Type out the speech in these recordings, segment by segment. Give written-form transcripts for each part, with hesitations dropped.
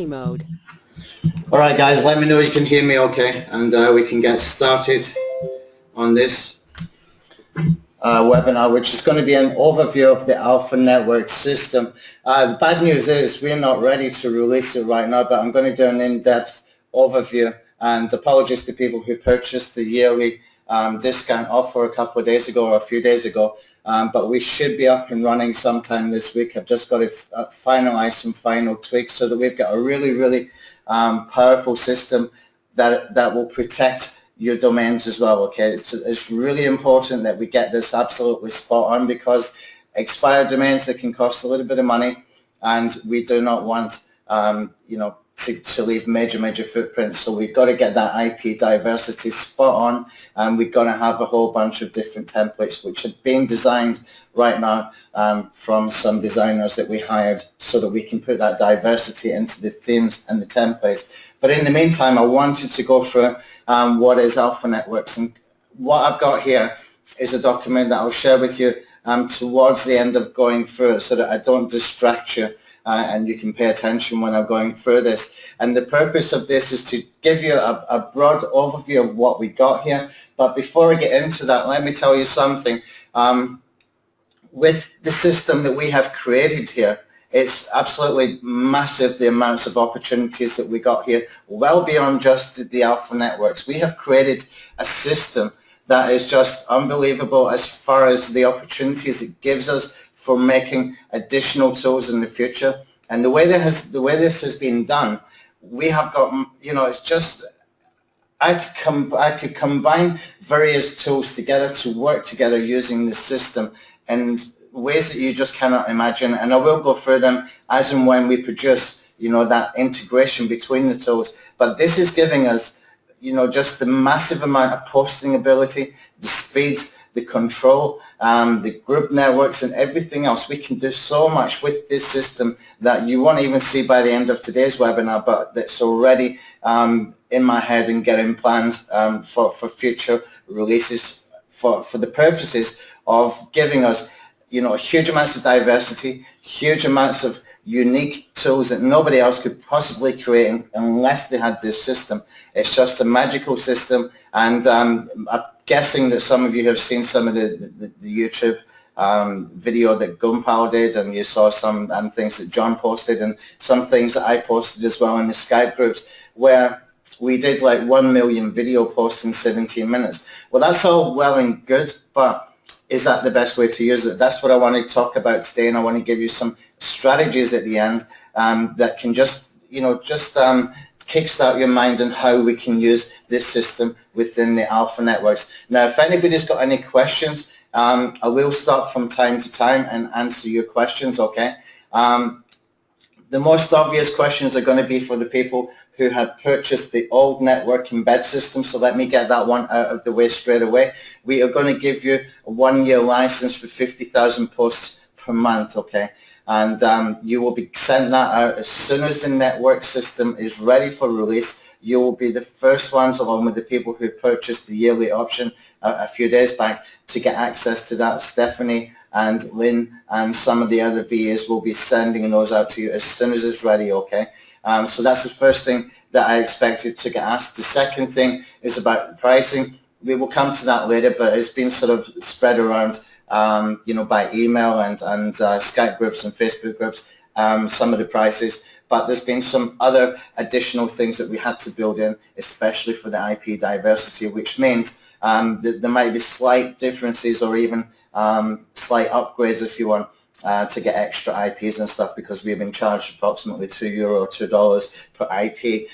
mode. All right, guys, let me know you can hear me okay, and we can get started on this webinar, which is going to be an overview of the Alpha Network system. The bad news is we're not ready to release it right now, but I'm going to do an in-depth overview, and apologies to people who purchased the yearly discount offer a couple of days ago or a few days ago, but we should be up and running sometime this week. I've just got to finalize some final tweaks so that we've got a really powerful system that will protect your domains as well. Okay, it's really important that we get this absolutely spot on, because expired domains, they can cost a little bit of money, and we do not want to leave major footprints. So we've got to get that IP diversity spot on, and we've got to have a whole bunch of different templates which are being designed right now from some designers that we hired, so that we can put that diversity into the themes and the templates. But in the meantime, I wanted to go through what is Alpha Networks, and what I've got here is a document that I'll share with you towards the end of going through it, so that I don't distract you. And you can pay attention when I'm going through this. And the purpose of this is to give you a broad overview of what we got here. But before I get into that, let me tell you something. With the system that we have created here, it's absolutely massive, the amounts of opportunities that we got here, well beyond just the Alpha Networks. We have created a system that is just unbelievable as far as the opportunities it gives us for making additional tools in the future. And the way this has been done, we have got, it's just, I could combine various tools together to work together using the system in ways that you just cannot imagine. And I will go through them as and when we produce, that integration between the tools. But this is giving us, just the massive amount of posting ability, the speed, the control, the group networks, and everything else. We can do so much with this system that you won't even see by the end of today's webinar, but that's already in my head and getting planned for future releases for the purposes of giving us, huge amounts of diversity, huge amounts of unique tools that nobody else could possibly create unless they had this system. It's just a magical system, and I'm guessing that some of you have seen some of the YouTube video that Gunpal did, and you saw some things that John posted, and some things that I posted as well in the Skype groups, where we did like 1 million video posts in 17 minutes. Well, that's all well and good, but is that the best way to use it? That's what I want to talk about today, and I want to give you some strategies at the end that can just kickstart your mind on how we can use this system within the Alpha Networks. Now, if anybody's got any questions, I will stop from time to time and answer your questions, okay? The most obvious questions are going to be for the people who had purchased the old network embed system, so let me get that one out of the way straight away. We are going to give you a 1-year license for 50,000 posts per month, okay? And you will be sent that out as soon as the network system is ready for release. You will be the first ones, along with the people who purchased the yearly option a few days back, to get access to that. Stephanie and Lynn and some of the other VAs will be sending those out to you as soon as it's ready, okay? So that's the first thing that I expected to get asked. The second thing is about the pricing. We will come to that later, but it's been sort of spread around by email and Skype groups and Facebook groups, some of the prices, but there's been some other additional things that we had to build in, especially for the IP diversity, which means that there might be slight differences or even slight upgrades, if you want, to get extra IPs and stuff, because we've been charged approximately €2 or $2 per IP.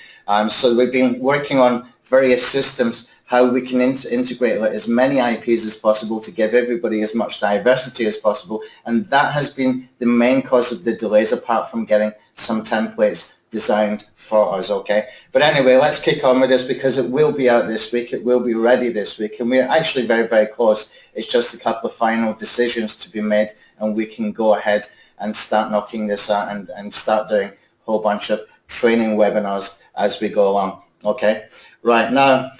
So we've been working on various systems, how we can integrate as many IPs as possible to give everybody as much diversity as possible. And that has been the main cause of the delays, apart from getting some templates designed for us, okay? But anyway, let's kick on with this, because it will be out this week. It will be ready this week, and we're actually very close. It's just a couple of final decisions to be made, and we can go ahead and start knocking this out and start doing a whole bunch of training webinars as we go along, okay? Right, now,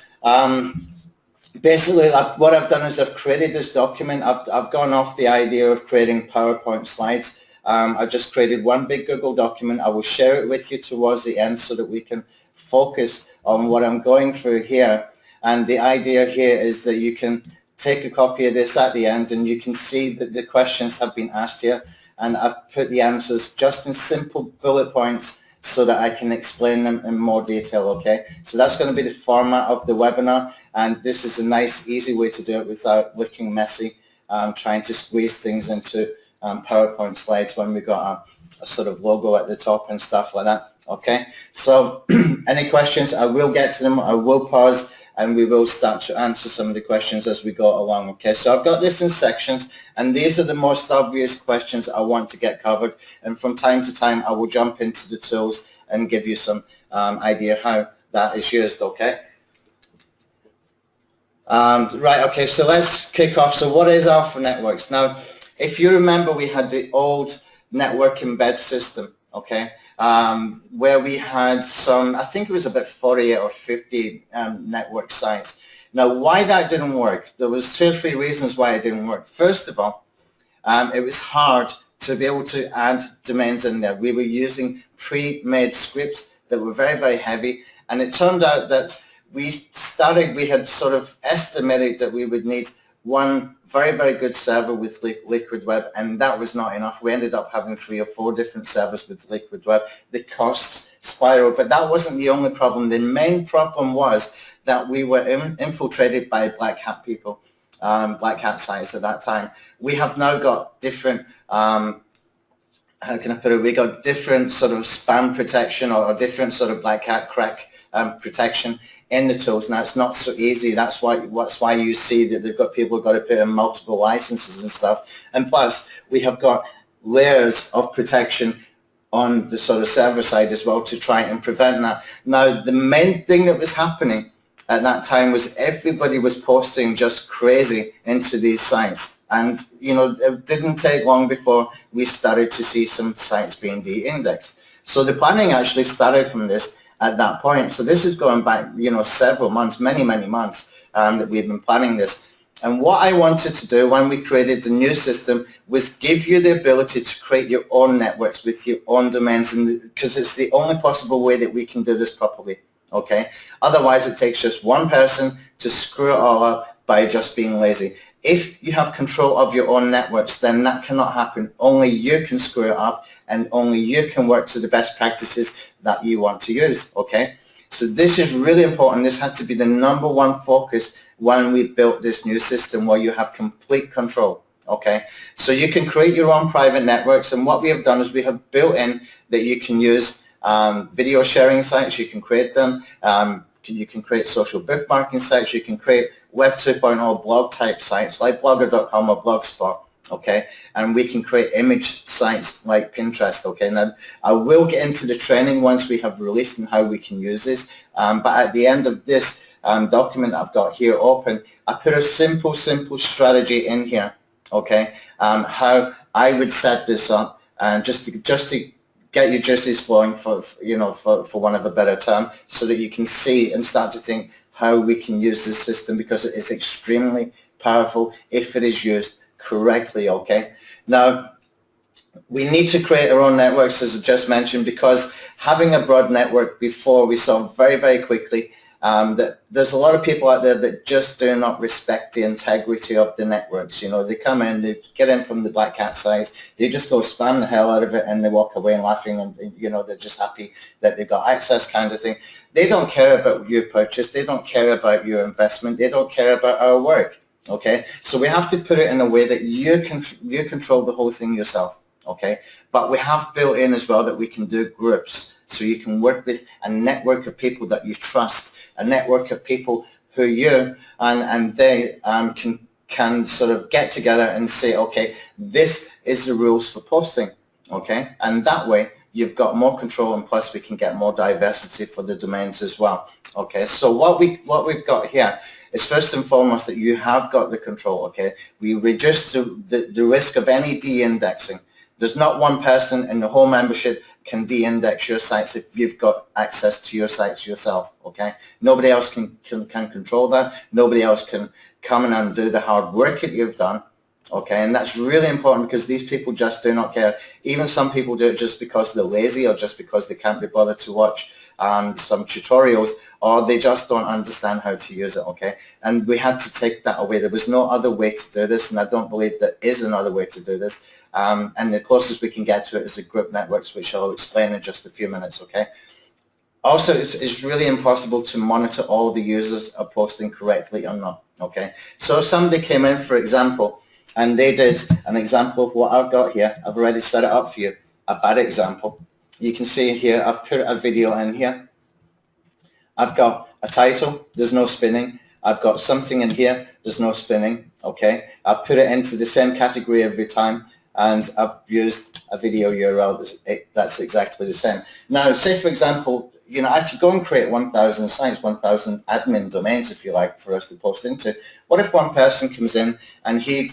basically what I've done is I've created this document. I've gone off the idea of creating PowerPoint slides. I've just created one big Google document. I will share it with you towards the end so that we can focus on what I'm going through here. And the idea here is that you can take a copy of this at the end and you can see that the questions have been asked here. And I've put the answers just in simple bullet points so that I can explain them in more detail, okay? So that's going to be the format of the webinar, and this is a nice, easy way to do it without looking messy, trying to squeeze things into PowerPoint slides when we've got a sort of logo at the top and stuff like that, okay? So any questions, I will get to them, I will pause, and we will start to answer some of the questions as we go along, okay? So I've got this in sections, and these are the most obvious questions I want to get covered, and from time to time I will jump into the tools and give you some idea how that is used, okay? Right, okay, so let's kick off. So what is Alpha Networks? Now, if you remember, we had the old network embed system, okay? Where we had some, I think it was about 48 or 50 network sites. Now, why that didn't work, there was 2 or 3 reasons why it didn't work. First of all, it was hard to be able to add domains in there. We were using pre-made scripts that were very, very heavy, and it turned out that we had sort of estimated that we would need one very, very good server with Liquid Web, and that was not enough. We ended up having 3 or 4 different servers with Liquid Web. The costs spiraled, but that wasn't the only problem. The main problem was that we were infiltrated by black hat people, black hat sites at that time. We have now got different, how can I put it, we got different sort of spam protection or different sort of black hat crack protection in the tools. Now it's not so easy. That's why you see that they've got people who've got to put in multiple licenses and stuff. And plus, we have got layers of protection on the sort of server side as well to try and prevent that. Now, the main thing that was happening at that time was everybody was posting just crazy into these sites. And, you know, it didn't take long before we started to see some sites being de-indexed. So the planning actually started from this at that point. So this is going back, you know, several months, many, many months that we've been planning this. And what I wanted to do when we created the new system was give you the ability to create your own networks with your own domains, because it's the only possible way that we can do this properly, okay? Otherwise, it takes just one person to screw it all up by just being lazy. If you have control of your own networks, then that cannot happen. Only you can screw it up, and only you can work to the best practices that you want to use, okay? So this is really important. This had to be the #1 focus when we built this new system, where you have complete control, okay? So you can create your own private networks, and what we have done is we have built in that you can use video sharing sites, you can create them, you can create social bookmarking sites, you can create Web 2.0 blog type sites like blogger.com or Blogspot, okay? And we can create image sites like Pinterest, okay? Now, I will get into the training once we have released and how we can use this, but at the end of this document I've got here open, I put a simple strategy in here, okay? How I would set this up, and just to get your juices flowing, for want of a better term, so that you can see and start to think how we can use this system, because it is extremely powerful if it is used correctly, okay? Now, we need to create our own networks, as I just mentioned, because having a broad network before, we saw very, very quickly that there's a lot of people out there that just do not respect the integrity of the networks. You know, they come in, they get in from the black hat size, they just go spam the hell out of it, and they walk away laughing, and, you know, they're just happy that they've got access, kind of thing. They don't care about your purchase, they don't care about your investment, they don't care about our work, okay? So we have to put it in a way that you control the whole thing yourself, okay? But we have built in as well that we can do groups, so you can work with a network of people that you trust, a network of people who you and they can sort of get together and say, okay, this is the rules for posting, okay? And that way you've got more control, and plus we can get more diversity for the domains as well, okay? So what we've got here is, first and foremost, that you have got the control, okay? We reduce the risk of any de-indexing. There's not one person in the whole membership can de-index your sites if you've got access to your sites yourself, okay? Nobody else can control that. Nobody else can come in and do the hard work that you've done Okay, and that's really important because these people just do not care. Even some people do it just because they're lazy or just because they can't be bothered to watch some tutorials, or they just don't understand how to use it, okay? And we had to take that away. There was no other way to do this, and I don't believe there is another way to do this. And the closest we can get to it is the group networks, which I'll explain in just a few minutes, okay? Also, it's really impossible to monitor all the users are posting correctly or not, okay? So if somebody came in, for example, and they did an example of what I've got here. I've already set it up for you, a bad example. You can see here, I've put a video in here. I've got a title, there's no spinning. I've got something in here, there's no spinning, okay? I've put it into the same category every time, and I've used a video URL that's exactly the same. Now, say for example, you know, I could go and create 1,000 sites, 1,000 admin domains, if you like, for us to post into. What if one person comes in and he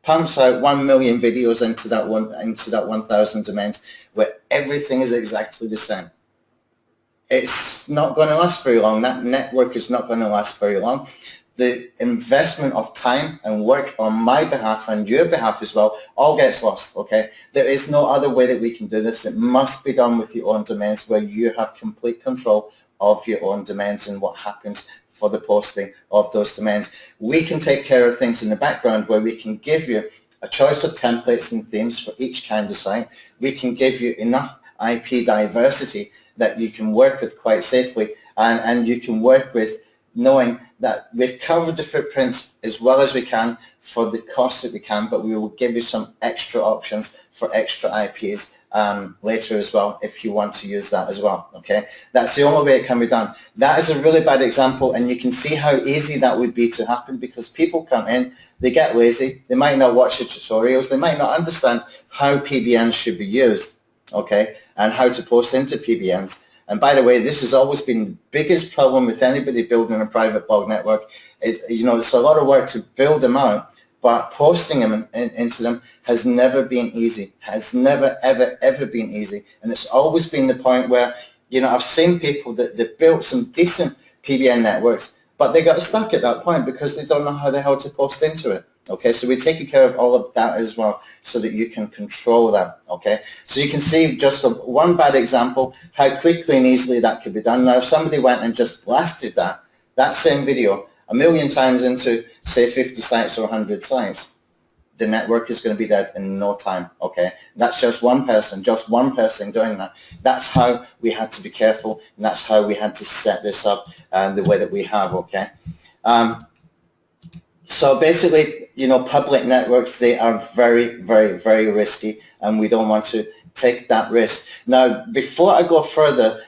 pumps out 1 million videos into that 1,000 domains where everything is exactly the same? It's not going to last very long. That network is not going to last very long. The investment of time and work on my behalf and your behalf as well all gets lost, okay? There is no other way that we can do this. It must be done with your own domains where you have complete control of your own domains and what happens for the posting of those domains. We can take care of things in the background where we can give you a choice of templates and themes for each kind of site. We can give you enough IP diversity that you can work with quite safely, and you can work with knowing that we've covered the footprints as well as we can for the cost that we can, but we will give you some extra options for extra IPs later as well if you want to use that as well, okay? That's the only way it can be done. That is a really bad example, and you can see how easy that would be to happen because people come in, they get lazy, they might not watch the tutorials, they might not understand how PBNs should be used, okay, and how to post into PBNs. And by the way, this has always been the biggest problem with anybody building a private blog network. Is, you know, it's a lot of work to build them out, but posting them into them has never been easy, has never, ever, ever been easy. And it's always been the point where, you know, I've seen people that they built some decent PBN networks, but they got stuck at that point because they don't know how the hell to post into it. Okay, so we're taking care of all of that as well so that you can control that, okay? So you can see just one bad example, how quickly and easily that could be done. Now, if somebody went and just blasted that same video 1 million times into, say, 50 sites or 100 sites, the network is going to be dead in no time, okay? That's just one person doing that. That's how we had to be careful, and that's how we had to set this up the way that we have, okay? So basically, you know, public networks, they are very, very, very risky, and we don't want to take that risk. Now, before I go further,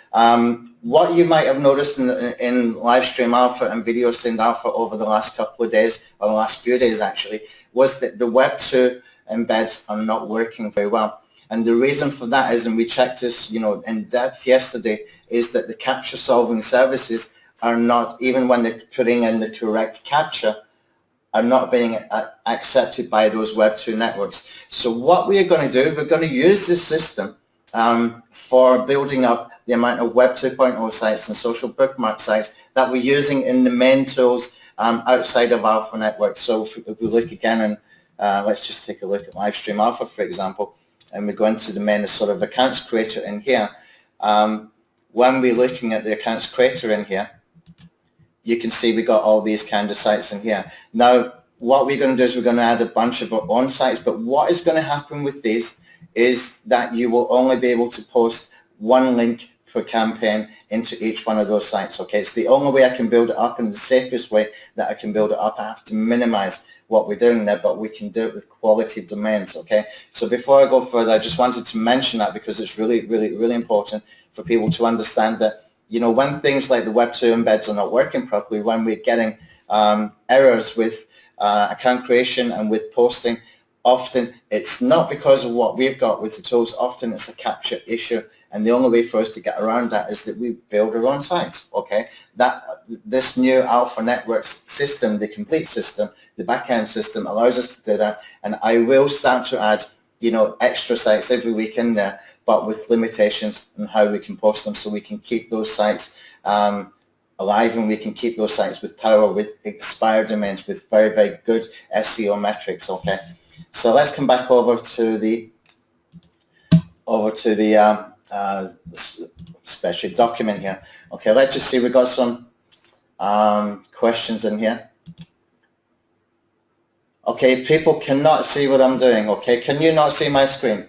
what you might have noticed in Livestream Alpha and Video Send Alpha over the last couple of days, or the last few days actually, was that the Web 2 embeds are not working very well. And the reason for that is, and we checked this, you know, in depth yesterday, is that the captcha solving services are not, even when they're putting in the correct captcha, are not being accepted by those Web 2 networks. So what we are going to do, we're going to use this system for building up the amount of Web 2.0 sites and social bookmark sites that we're using in the main tools outside of Alpha Networks. So if we look again, and let's just take a look at Livestream Alpha, for example, and we go into the main sort of accounts creator in here. When we're looking at the accounts creator in here, you can see we got all these kind of sites in here. Now, what we're going to do is we're going to add a bunch of our own sites, but what is going to happen with these is that you will only be able to post one link per campaign into each one of those sites, okay? It's the only way I can build it up, and the safest way that I can build it up. I have to minimize what we're doing there, but we can do it with quality domains, okay? So before I go further, I just wanted to mention that because it's really, really, really important for people to understand that, you know, when things like the Web 2 embeds are not working properly, when we're getting errors with account creation and with posting, often it's not because of what we've got with the tools. Often it's a capture issue, and the only way for us to get around that is that we build our own sites, okay? This new Alpha Networks system, the complete system, the backend system, allows us to do that, and I will start to add, you know, extra sites every week in there, but with limitations on how we can post them, so we can keep those sites alive, and we can keep those sites with power, with expired domains, with very, very good SEO metrics, okay? So let's come back over to the spreadsheet document here. Okay, let's just see, we've got some questions in here. Okay, people cannot see what I'm doing. Okay, can you not see my screen?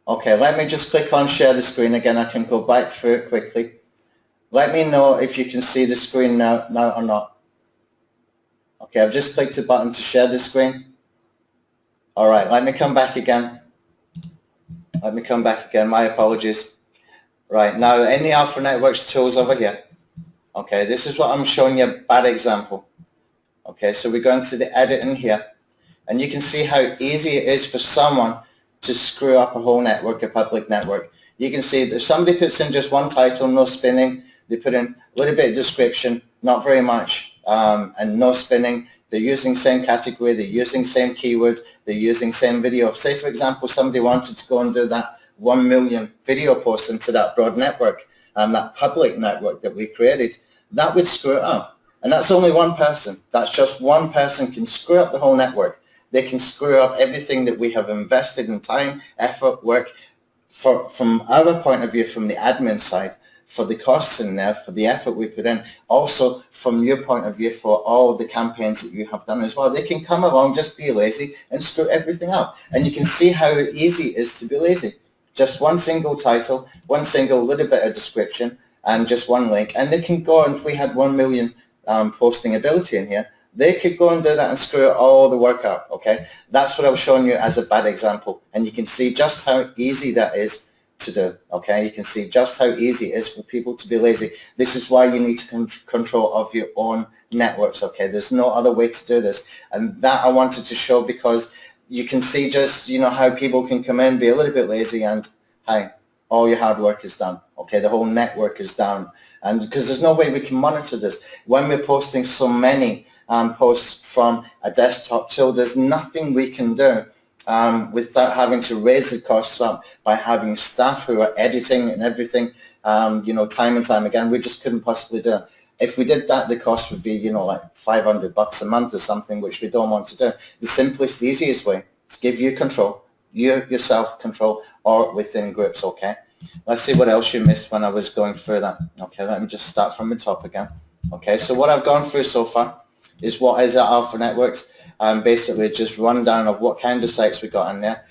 Okay, let me just click on share the screen again. I can go back through it quickly. Let me know if you can see the screen now or not. Okay, I've just clicked the button to share the screen. All right, let me come back again. My apologies. Right, now in the Alpha Networks tools over here, okay, this is what I'm showing you, a bad example. Okay, so we go into the editing here, and you can see how easy it is for someone to screw up a whole network, a public network. You can see that somebody puts in just one title, no spinning. They put in a little bit of description, not very much, and no spinning. They're using same category, they're using same keyword, they're using same video. Say, for example, somebody wanted to go and do that 1 million video posts into that broad network, that public network that we created. That would screw it up. And that's only one person. That's just one person can screw up the whole network. They can screw up everything that we have invested in time, effort, work, from our point of view, from the admin side, for the costs in there, for the effort we put in, also from your point of view for all the campaigns that you have done as well. They can come along, just be lazy and screw everything up. And you can see how easy it is to be lazy. Just one single title, one single little bit of description, and just one link. And they can go, and if we had 1 million posting ability in here, they could go and do that and screw all the work up, okay? That's what I was showing you as a bad example. And you can see just how easy that is to do, okay? You can see just how easy it is for people to be lazy. This is why you need to control of your own networks, okay? There's no other way to do this. And that I wanted to show because you can see just, you know, how people can come in, be a little bit lazy, and hi, all your hard work is done, okay? The whole network is down. And because there's no way we can monitor this. When we're posting so many posts from a desktop tool, there's nothing we can do without having to raise the costs up by having staff who are editing and everything, you know, time and time again. We just couldn't possibly do it. If we did that, the cost would be, you know, like $500 a month or something, which we don't want to do. The simplest, the easiest way is give you control, yourself control, or within groups, okay? Let's see what else you missed when I was going through that. Okay, let me just start from the top again. Okay, so what I've gone through so far is what is our Alpha Networks. Basically just rundown of what kind of sites we got in there.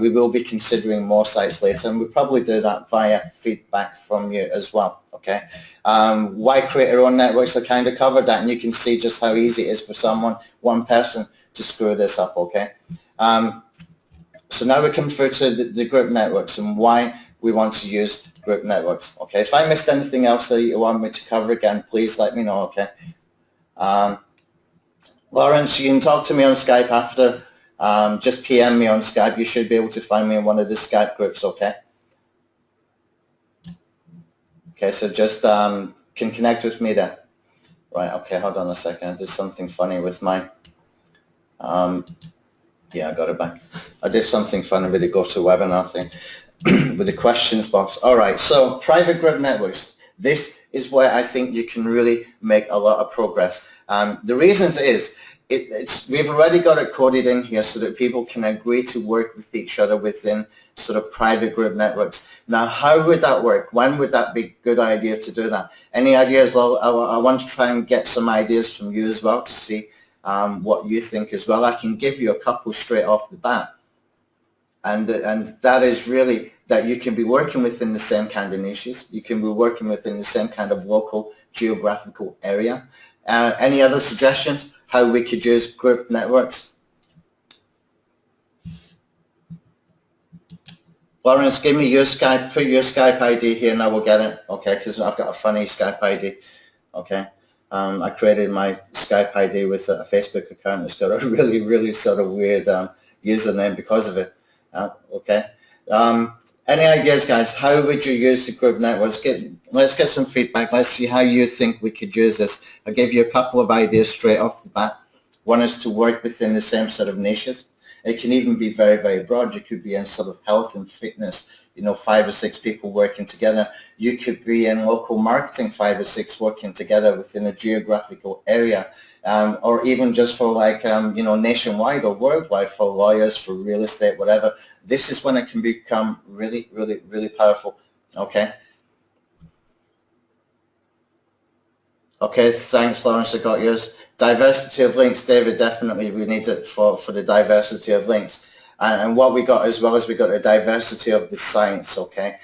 We will be considering more sites later, and we'll probably do that via feedback from you as well, okay? Why create our own networks? I kind of covered that, and you can see just how easy it is for someone, one person, to screw this up, okay? So now we come through to the group networks and why we want to use group networks, okay? If I missed anything else that you want me to cover again, please let me know, okay? Lawrence, you can talk to me on Skype after. Just PM me on Skype. You should be able to find me in one of the Skype groups, okay? Okay, so just can connect with me there. Right, okay, hold on a second. I did something funny with my, yeah, I got it back. I did something funny with the GoToWebinar thing, with the questions box. All right, so private group networks. This is where I think you can really make a lot of progress. The reasons is, we've already got it coded in here so that people can agree to work with each other within sort of private group networks. Now, how would that work? When would that be a good idea to do that? Any ideas? I want to try and get some ideas from you as well to see what you think as well. I can give you a couple straight off the bat. And that is really that you can be working within the same kind of niches. You can be working within the same kind of local geographical area. Any other suggestions how we could use group networks? Lawrence, give me your Skype, put your Skype ID here and I will get it, okay, because I've got a funny Skype ID, okay. I created my Skype ID with a Facebook account. It's got a really, really sort of weird username because of it, okay. Any ideas, guys? How would you use the group networks? Let's get some feedback. Let's see how you think we could use this. I'll give you a couple of ideas straight off the bat. One is to work within the same sort of niches. It can even be very, very broad. You could be in sort of health and fitness. 5 or 6 people working together. You could be in local marketing, 5 or 6 working together within a geographical area, or even just for like, nationwide or worldwide, for lawyers, for real estate, whatever. This is when it can become really, really, really powerful. Okay. Okay, thanks, Lawrence. I got yours. Diversity of links, David. Definitely, we need it for the diversity of links. And what we got as well is we got a diversity of the sites. Okay.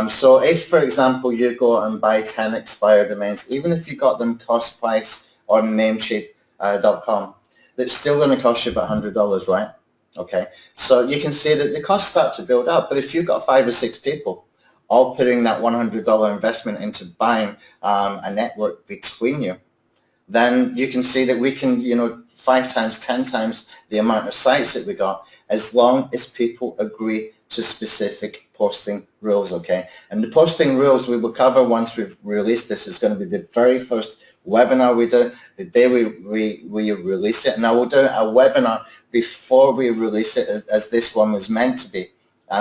So if, for example, you go and buy 10 expired domains, even if you got them cost price on Namecheap.com, that's still going to cost you about $100, right? Okay. So you can see that the costs start to build up. But if you've got 5 or 6 people all putting that $100 investment into buying a network between you, then you can see that we can, 5 times, 10 times the amount of sites that we got, as long as people agree to specific posting rules, okay? And the posting rules we will cover once we've released this. Is going to be the very first webinar we do, the day we release it. And I will do a webinar before we release it, as this one was meant to be.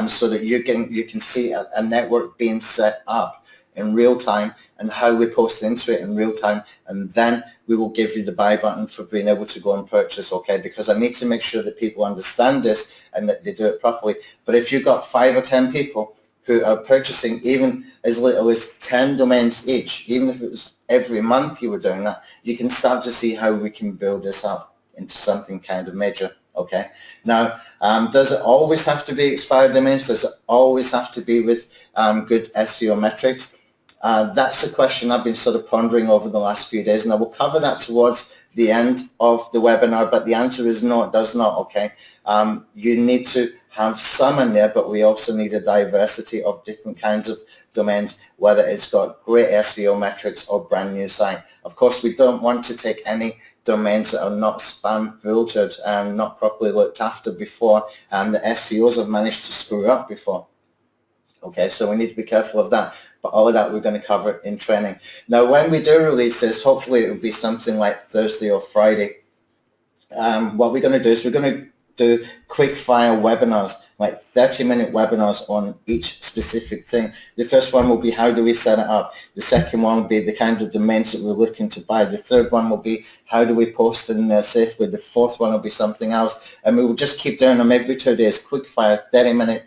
So that you can see a network being set up in real time and how we post into it in real time, and then we will give you the buy button for being able to go and purchase, okay? Because I need to make sure that people understand this and that they do it properly. But if you've got 5 or 10 people who are purchasing even as little as 10 domains each, even if it was every month you were doing that, you can start to see how we can build this up into something kind of major. Okay. Now, does it always have to be expired domains? Does it always have to be with good SEO metrics? That's a question I've been sort of pondering over the last few days, and I will cover that towards the end of the webinar, but the answer is no, it does not, okay? You need to have some in there, but we also need a diversity of different kinds of domains, whether it's got great SEO metrics or brand new site. Of course, we don't want to take any domains that are not spam filtered and not properly looked after before, and the SEOs have managed to screw up before. Okay, so we need to be careful of that. But all of that we're going to cover in training. Now, when we do release this, hopefully it will be something like Thursday or Friday. What we're going to do is we're going to do quick fire webinars, like 30-minute webinars on each specific thing. The first one will be how do we set it up. The second one will be the kind of domains that we're looking to buy. The third one will be how do we post in there safely. The fourth one will be something else. And we will just keep doing them every 2 days, quick fire, 30-minute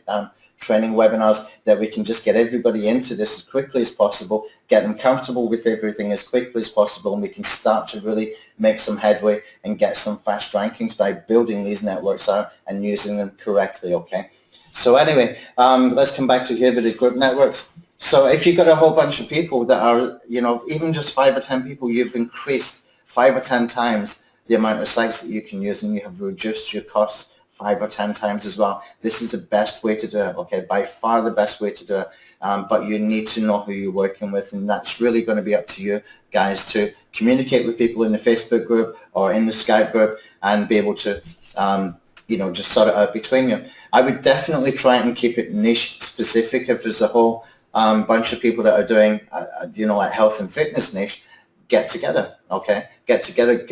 training webinars, that we can just get everybody into this as quickly as possible, get them comfortable with everything as quickly as possible, and we can start to really make some headway and get some fast rankings by building these networks out and using them correctly, okay? So anyway, let's come back to here with the group networks. So if you've got a whole bunch of people that are, even just 5 or 10 people, you've increased 5 or 10 times the amount of sites that you can use, and you have reduced your costs 5 or 10 times as well. This is the best way to do it, okay? By far the best way to do it. But you need to know who you're working with, and that's really going to be up to you guys to communicate with people in the Facebook group or in the Skype group and be able to, just sort it out between you. I would definitely try and keep it niche specific. If there's a whole bunch of people that are doing, like health and fitness niche, get together, okay? Get together,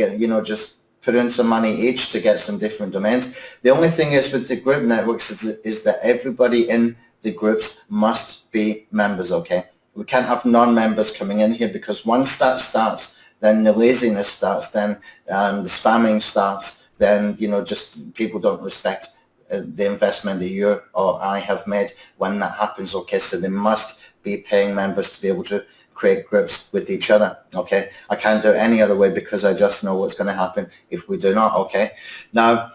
just put in some money each to get some different domains. The only thing is with the group networks is that everybody in the groups must be members, okay? We can't have non-members coming in here, because once that starts, then the laziness starts, then the spamming starts, then, just people don't respect the investment that you or I have made when that happens, okay? So they must be paying members to be able to create groups with each other, okay? I can't do it any other way, because I just know what's going to happen if we do not, okay? Now,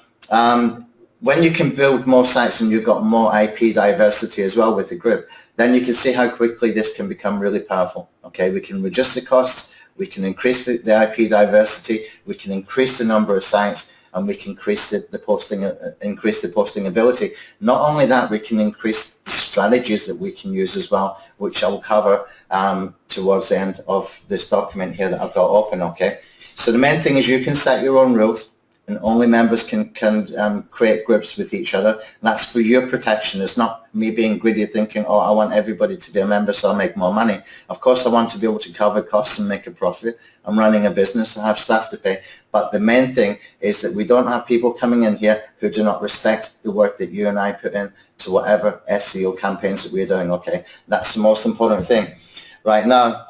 when you can build more sites and you've got more IP diversity as well with the group, then you can see how quickly this can become really powerful, okay? We can reduce the costs, we can increase the IP diversity, we can increase the number of sites, and we can increase the posting ability. Not only that, we can increase the strategies that we can use as well, which I will cover towards the end of this document here that I've got open, okay? So the main thing is you can set your own rules. and only members can create groups with each other. And that's for your protection. It's not me being greedy thinking, oh, I want everybody to be a member so I'll make more money. Of course, I want to be able to cover costs and make a profit. I'm running a business. I have staff to pay. But the main thing is that we don't have people coming in here who do not respect the work that you and I put in to whatever SEO campaigns that we're doing, okay? That's the most important thing. Right now,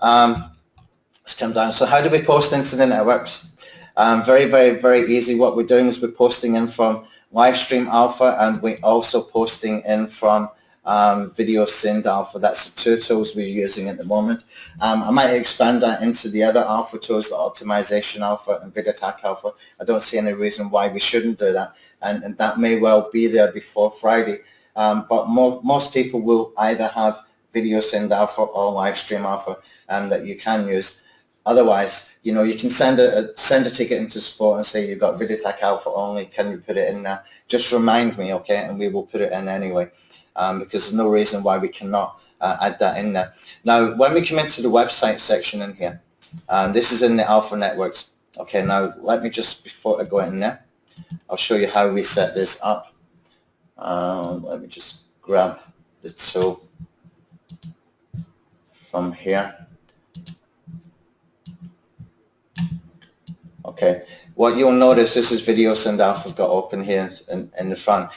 let's come down. So how do we post into the networks? Very, very, very easy. What we're doing is we're posting in from Livestream Alpha, and we're also posting in from Video Send Alpha. That's the two tools we're using at the moment. I might expand that into the other alpha tools, the Optimization Alpha and VidAttack Alpha. I don't see any reason why we shouldn't do that, and that may well be there before Friday. But most people will either have Video Send Alpha or Livestream Alpha that you can use. Otherwise, you know, you can send a ticket into support and say you've got VidAttack Alpha only. Can you put it in there? Just remind me, okay, and we will put it in anyway, because there's no reason why we cannot add that in there. Now, when we come into the website section in here, this is in the Alpha Networks. Okay, now let me just, before I go in there, I'll show you how we set this up. Let me just grab the tool from here. Okay, what you'll notice, this is Video Send Alpha got open here in the front.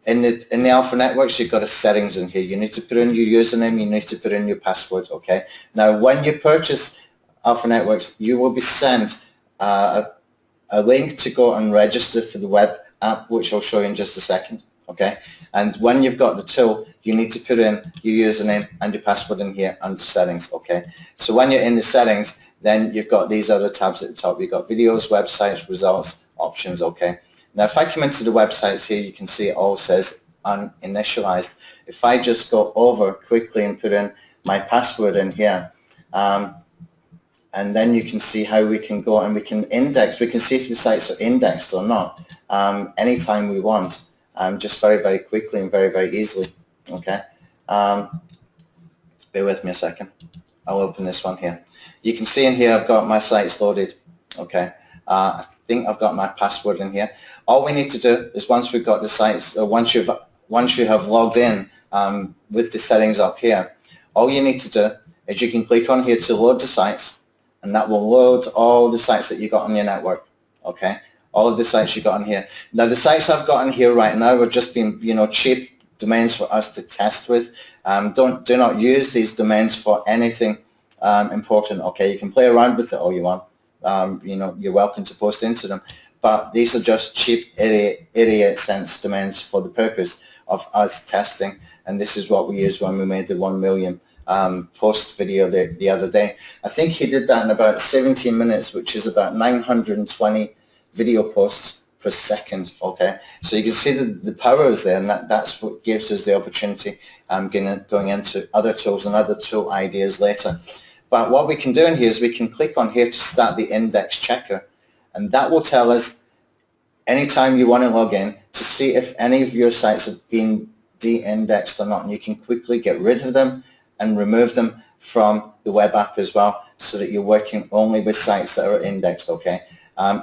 In the Alpha Networks, you've got a settings in here. You need to put in your username, you need to put in your password, okay? Now, when you purchase Alpha Networks, you will be sent a link to go and register for the web app, which I'll show you in just a second, okay? And when you've got the tool, you need to put in your username and your password in here under settings, okay? So when you're in the settings, then you've got these other tabs at the top. You've got videos, websites, results, options, okay? Now, if I come into the websites here, you can see it all says uninitialized. If I just go over quickly and put in my password in here, and then you can see how we can go and we can index. We can see if the sites are indexed or not anytime we want, just very, very quickly and very, very easily, okay? Bear with me a second. I'll open this one here. You can see in here I've got my sites loaded, okay? I think I've got my password in here. All we need to do is once we've got the sites, once you have logged in with the settings up here, all you need to do is you can click on here to load the sites, and that will load all the sites that you got on your network, okay? All of the sites you got on here. Now, the sites I've got on here right now are just being, you know, cheap domains for us to test with. Do not use these domains for anything important, okay? You can play around with it all you want. You know, you're welcome to post into them, but these are just cheap idiot sense domains for the purpose of us testing, and this is what we used when we made the 1 million post video the other day. I think he did that in about 17 minutes, which is about 920 video posts per second, okay? So you can see the power is there, and that's what gives us the opportunity going into other tools and other tool ideas later. But what we can do in here is we can click on here to start the index checker, and that will tell us anytime you want to log in to see if any of your sites have been de-indexed or not, and you can quickly get rid of them and remove them from the web app as well, so that you're working only with sites that are indexed, okay?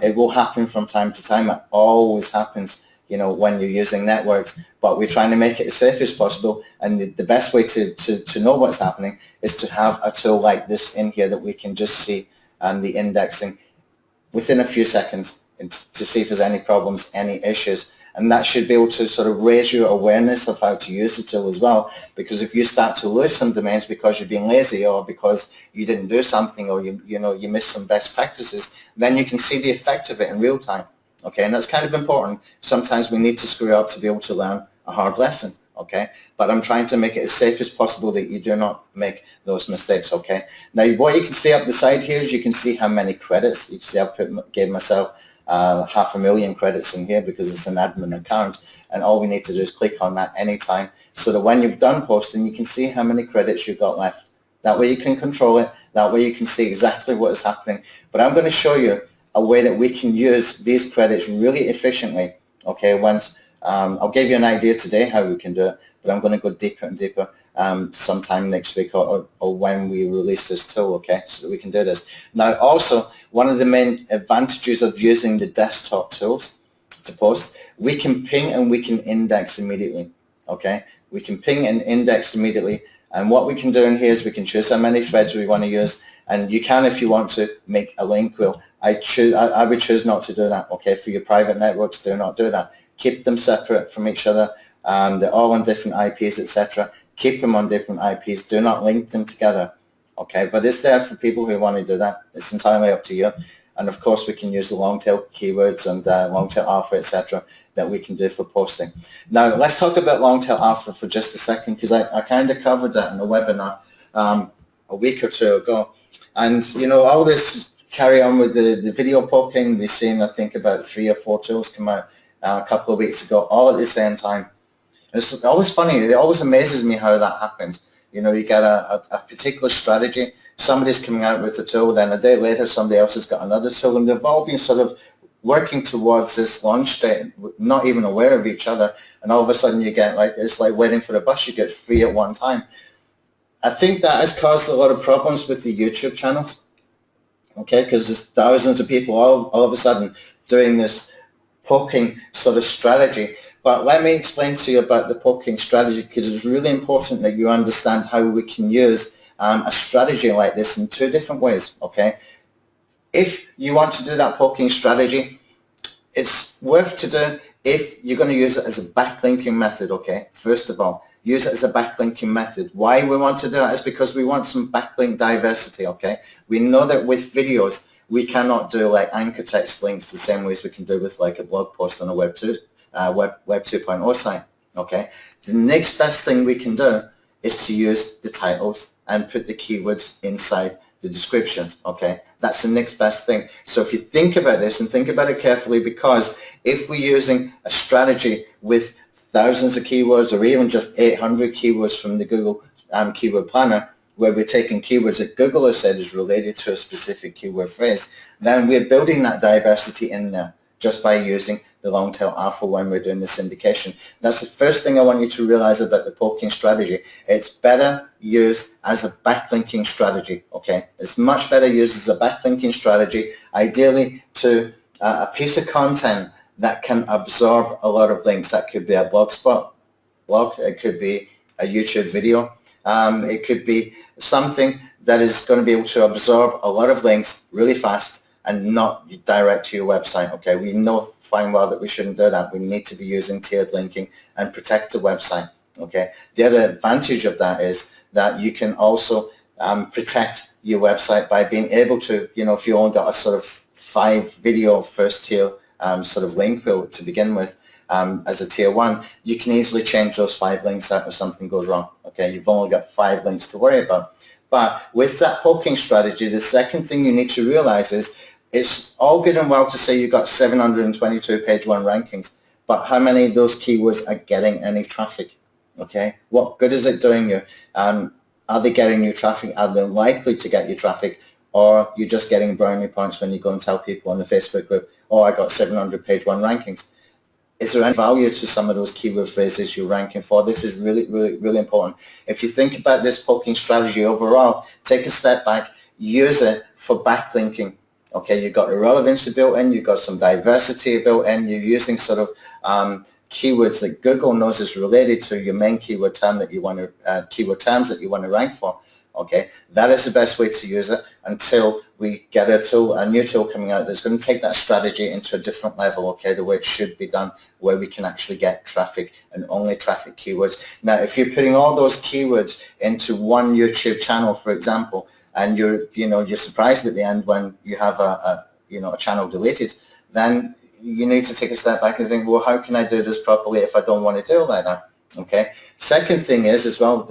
It will happen from time to time. It always happens, you know, when you're using networks, but we're trying to make it as safe as possible, and the best way to know what's happening is to have a tool like this in here that we can just see the indexing within a few seconds and to see if there's any problems, any issues, and that should be able to sort of raise your awareness of how to use the tool as well, because if you start to lose some domains because you're being lazy or because you didn't do something or you missed some best practices, then you can see the effect of it in real time. Okay, and that's kind of important. Sometimes we need to screw up to be able to learn a hard lesson, okay? But I'm trying to make it as safe as possible that you do not make those mistakes, okay? Now, what you can see up the side here is you can see how many credits. You can see I gave myself 500,000 credits in here because it's an admin account, and all we need to do is click on that anytime so that when you've done posting, you can see how many credits you've got left. That way you can control it. That way you can see exactly what is happening. But I'm going to show you a way that we can use these credits really efficiently, okay? Once I'll give you an idea today how we can do it, but I'm going to go deeper and deeper sometime next week or when we release this tool, okay, so that we can do this. Now, also, one of the main advantages of using the desktop tools to post, we can ping and we can index immediately, okay? We can ping and index immediately, and what we can do in here is we can choose how many threads we want to use, and you can, if you want to, make a link wheel. I would choose not to do that, okay? For your private networks, do not do that. Keep them separate from each other. They're all on different IPs, etc. Keep them on different IPs. Do not link them together, okay? But it's there for people who want to do that. It's entirely up to you. And of course, we can use the long tail keywords and long tail alpha, etc. that we can do for posting. Now, let's talk about long tail alpha for just a second, because I kind of covered that in a webinar a week or two ago. And, you know, all this carry on with the video poking. We've seen, I think, about 3 or 4 tools come out a couple of weeks ago, all at the same time. It's always funny. It always amazes me how that happens. You know, you get a particular strategy. Somebody's coming out with a tool, then a day later somebody else has got another tool, and they've all been sort of working towards this launch date, not even aware of each other, and all of a sudden you get like, it's like waiting for the bus, you get 3 at one time. I think that has caused a lot of problems with the YouTube channels, okay, because there's thousands of people all of a sudden doing this poking sort of strategy. But let me explain to you about the poking strategy, because it's really important that you understand how we can use a strategy like this in 2 different ways, okay? If you want to do that poking strategy, it's worth to do if you're going to use it as a backlinking method, okay? First of all, use it as a backlinking method. Why we want to do that is because we want some backlink diversity, okay? We know that with videos, we cannot do like anchor text links the same way as we can do with like a blog post on a Web 2.0 site, okay? The next best thing we can do is to use the titles and put the keywords inside the descriptions, okay? That's the next best thing. So if you think about this and think about it carefully, because if we're using a strategy with thousands of keywords or even just 800 keywords from the Google Keyword Planner, where we're taking keywords that Google has said is related to a specific keyword phrase, then we're building that diversity in there just by using the long tail alpha when we're doing the syndication. That's the first thing I want you to realize about the poking strategy. It's better used as a backlinking strategy, okay? It's much better used as a backlinking strategy, ideally to a piece of content that can absorb a lot of links. That could be a blog, it could be a YouTube video, it could be something that is going to be able to absorb a lot of links really fast and not direct to your website, okay? We know fine well that we shouldn't do that. We need to be using tiered linking and protect the website, okay? The other advantage of that is that you can also protect your website by being able to, you know, if you only got a sort of 5 video first tier sort of link wheel to begin with as a tier 1, you can easily change those 5 links out if something goes wrong, okay? You've only got 5 links to worry about. But with that poking strategy, the second thing you need to realize is it's all good and well to say you've got 722 page 1 rankings, but how many of those keywords are getting any traffic, okay? What good is it doing you? Are they getting you traffic? Are they likely to get you traffic? Or you're just getting brownie points when you go and tell people on the Facebook group, oh, I got 700 page 1 rankings. Is there any value to some of those keyword phrases you're ranking for? This is really, really, really important. If you think about this poking strategy overall, take a step back, use it for backlinking. Okay, you've got the relevancy built in, you've got some diversity built in, you're using sort of keywords that Google knows is related to your main keyword term that you want to, keyword terms that you want to rank for. Okay, that is the best way to use it until we get a new tool coming out that's going to take that strategy into a different level, okay, the way it should be done, where we can actually get traffic and only traffic keywords. Now, if you're putting all those keywords into one YouTube channel, for example, and you're surprised at the end when you have a channel deleted, then you need to take a step back and think, well, how can I do this properly if I don't want to do it like that? Okay. Second thing is as well,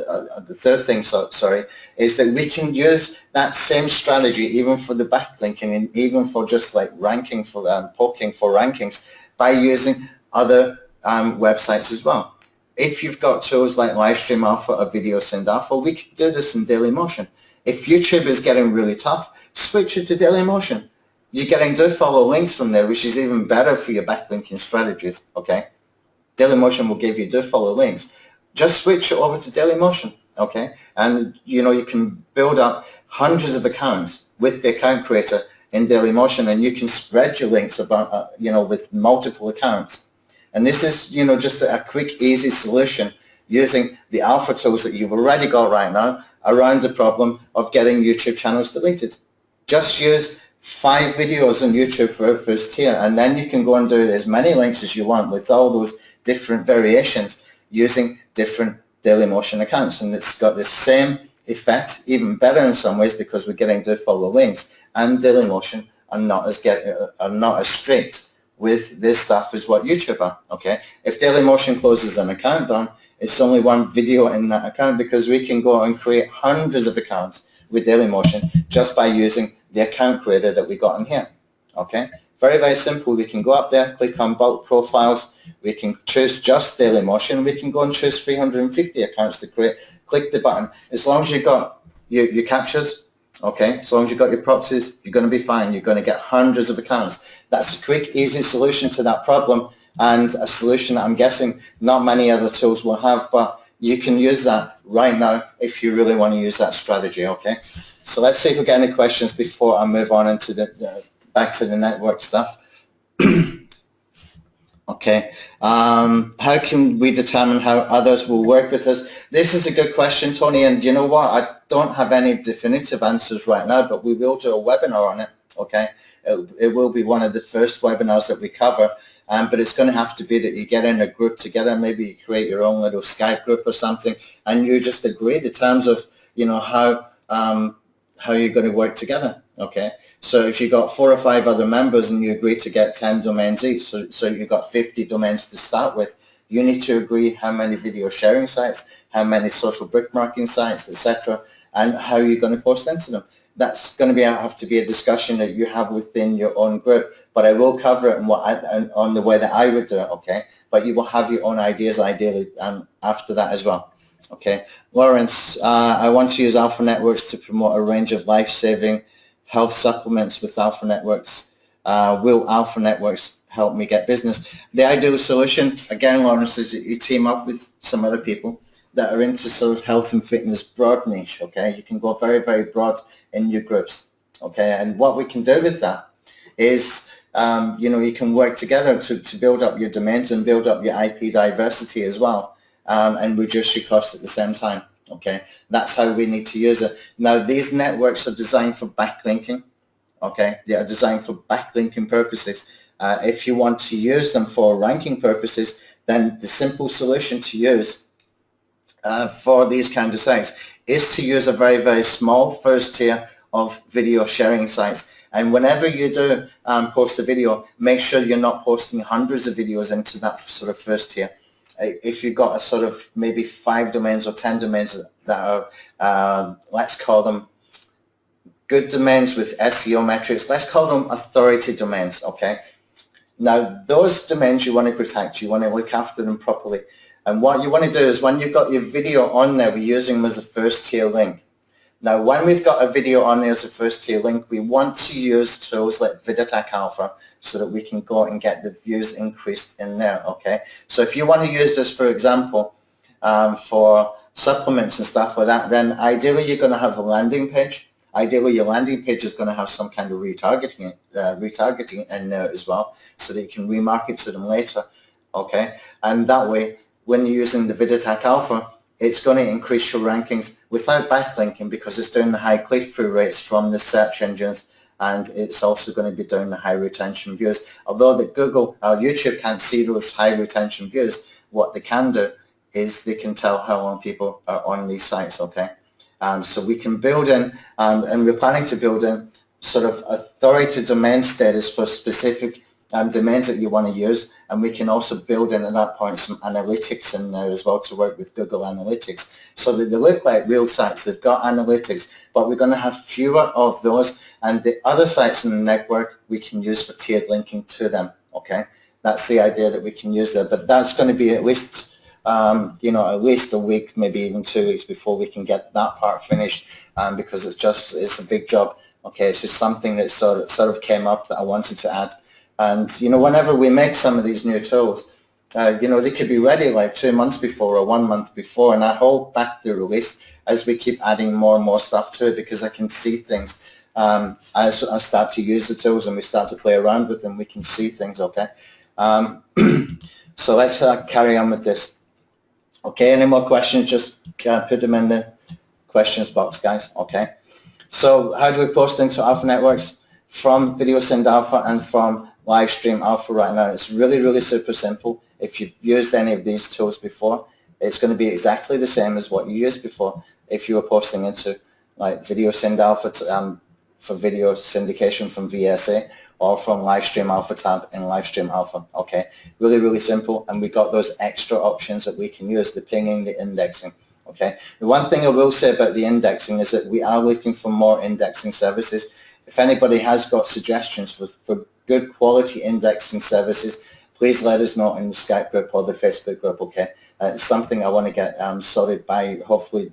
the third thing, is that we can use that same strategy even for the backlinking and even for just like ranking for poking for rankings by using other websites as well. If you've got tools like Livestream Alpha or Video Send Alpha, we can do this in Dailymotion. If YouTube is getting really tough, switch it to Dailymotion. You're getting do follow links from there, which is even better for your backlinking strategies, okay? Dailymotion will give you do follow links. Just switch it over to Dailymotion, okay? And, you can build up hundreds of accounts with the account creator in Dailymotion, and you can spread your links about, with multiple accounts. And this is, just a quick, easy solution using the alpha tools that you've already got right now around the problem of getting YouTube channels deleted. Just use 5 videos on YouTube for a first tier, and then you can go and do as many links as you want with all those different variations using different Dailymotion accounts. And it's got the same effect, even better in some ways, because we're getting to follow links, and Dailymotion are not as strict with this stuff as what YouTube are. Okay, if Dailymotion closes an account down, it's only one video in that account, because we can go and create hundreds of accounts with Dailymotion just by using the account creator that we got in here. Okay, very, very simple. We can go up there, click on bulk profiles, we can choose just Dailymotion, we can go and choose 350 accounts to create, click the button. As long as you've got your captures, okay, as long as you've got your proxies, you're going to be fine. You're going to get hundreds of accounts. That's a quick, easy solution to that problem, and a solution that I'm guessing not many other tools will have, but you can use that right now if you really want to use that strategy. Okay, so let's see if we get any questions before I move on into back to the network stuff. Okay, how can we determine how others will work with us? This is a good question, Tony, and you know what? I don't have any definitive answers right now, but we will do a webinar on it. Okay, it will be one of the first webinars that we cover, but it's going to have to be that you get in a group together, maybe you create your own little Skype group or something, and you just agree the terms of, how you're going to work together. Okay, so if you've got 4 or 5 other members and you agree to get 10 domains each, so you've got 50 domains to start with, you need to agree how many video sharing sites, how many social bookmarking sites, etc., and how you're going to post into them. That's going to have to be a discussion that you have within your own group, but I will cover it on the way that I would do it, okay? But you will have your own ideas ideally after that as well. Okay, Lawrence, I want to use Alpha Networks to promote a range of life-saving health supplements with Alpha Networks. Will Alpha Networks help me get business? The ideal solution, again, Lawrence, is that you team up with some other people that are into sort of health and fitness broad niche, okay? You can go very, very broad in your groups, okay? And what we can do with that is, you can work together to build up your domains and build up your IP diversity as well, and reduce your costs at the same time, okay? That's how we need to use it. Now, these networks are designed for backlinking, okay? They are designed for backlinking purposes. If you want to use them for ranking purposes, then the simple solution to use for these kind of sites is to use a very, very small first tier of video sharing sites. And whenever you do post a video, make sure you're not posting hundreds of videos into that sort of first tier. If you've got a sort of maybe 5 domains or 10 domains that are, let's call them good domains with SEO metrics, let's call them authority domains, okay? Now, those domains you want to protect, you want to look after them properly. And what you want to do is when you've got your video on there, we're using them as a first tier link. Now, when we've got a video on there as a first tier link, we want to use tools like VidAttack Alpha so that we can go and get the views increased in there, okay? So if you want to use this, for example, for supplements and stuff like that, then ideally you're going to have a landing page. Ideally, your landing page is going to have some kind of retargeting in there as well, so that you can remarket to them later, okay? And that way, when you're using the VidAttack Alpha, it's going to increase your rankings without backlinking, because it's doing the high click-through rates from the search engines, and it's also going to be doing the high retention views. Although the Google or YouTube can't see those high retention views, what they can do is they can tell how long people are on these sites, okay? So we can build in, and we're planning to build in sort of authority domain status for specific domains that you want to use, and we can also build in at that point some analytics in there as well to work with Google Analytics, so that they look like real sites. They've got analytics, but we're going to have fewer of those, and the other sites in the network we can use for tiered linking to them, okay? That's the idea that we can use there, but that's going to be at least at least a week, maybe even 2 weeks before we can get that part finished, because it's a big job, okay? It's just something that sort of came up that I wanted to add. And, whenever we make some of these new tools, they could be ready like 2 months before or 1 month before, and I hold back the release as we keep adding more and more stuff to it, because I can see things as I start to use the tools and we start to play around with them, we can see things, okay? So let's carry on with this. Okay, any more questions, just put them in the questions box, guys, okay? So how do we post into Alpha networks? From Video Send Alpha and from Livestream Alpha right now. It's really, really super simple. If you've used any of these tools before, it's going to be exactly the same as what you used before if you were posting into like Video Send Alpha for video syndication from VSA, or from Livestream Alpha tab in Livestream Alpha, okay? Really, really simple, and we got those extra options that we can use, the pinging, the indexing, okay? The one thing I will say about the indexing is that we are looking for more indexing services. If anybody has got suggestions for good quality indexing services, please let us know in the Skype group or the Facebook group, okay? It's something I want to get sorted by, hopefully,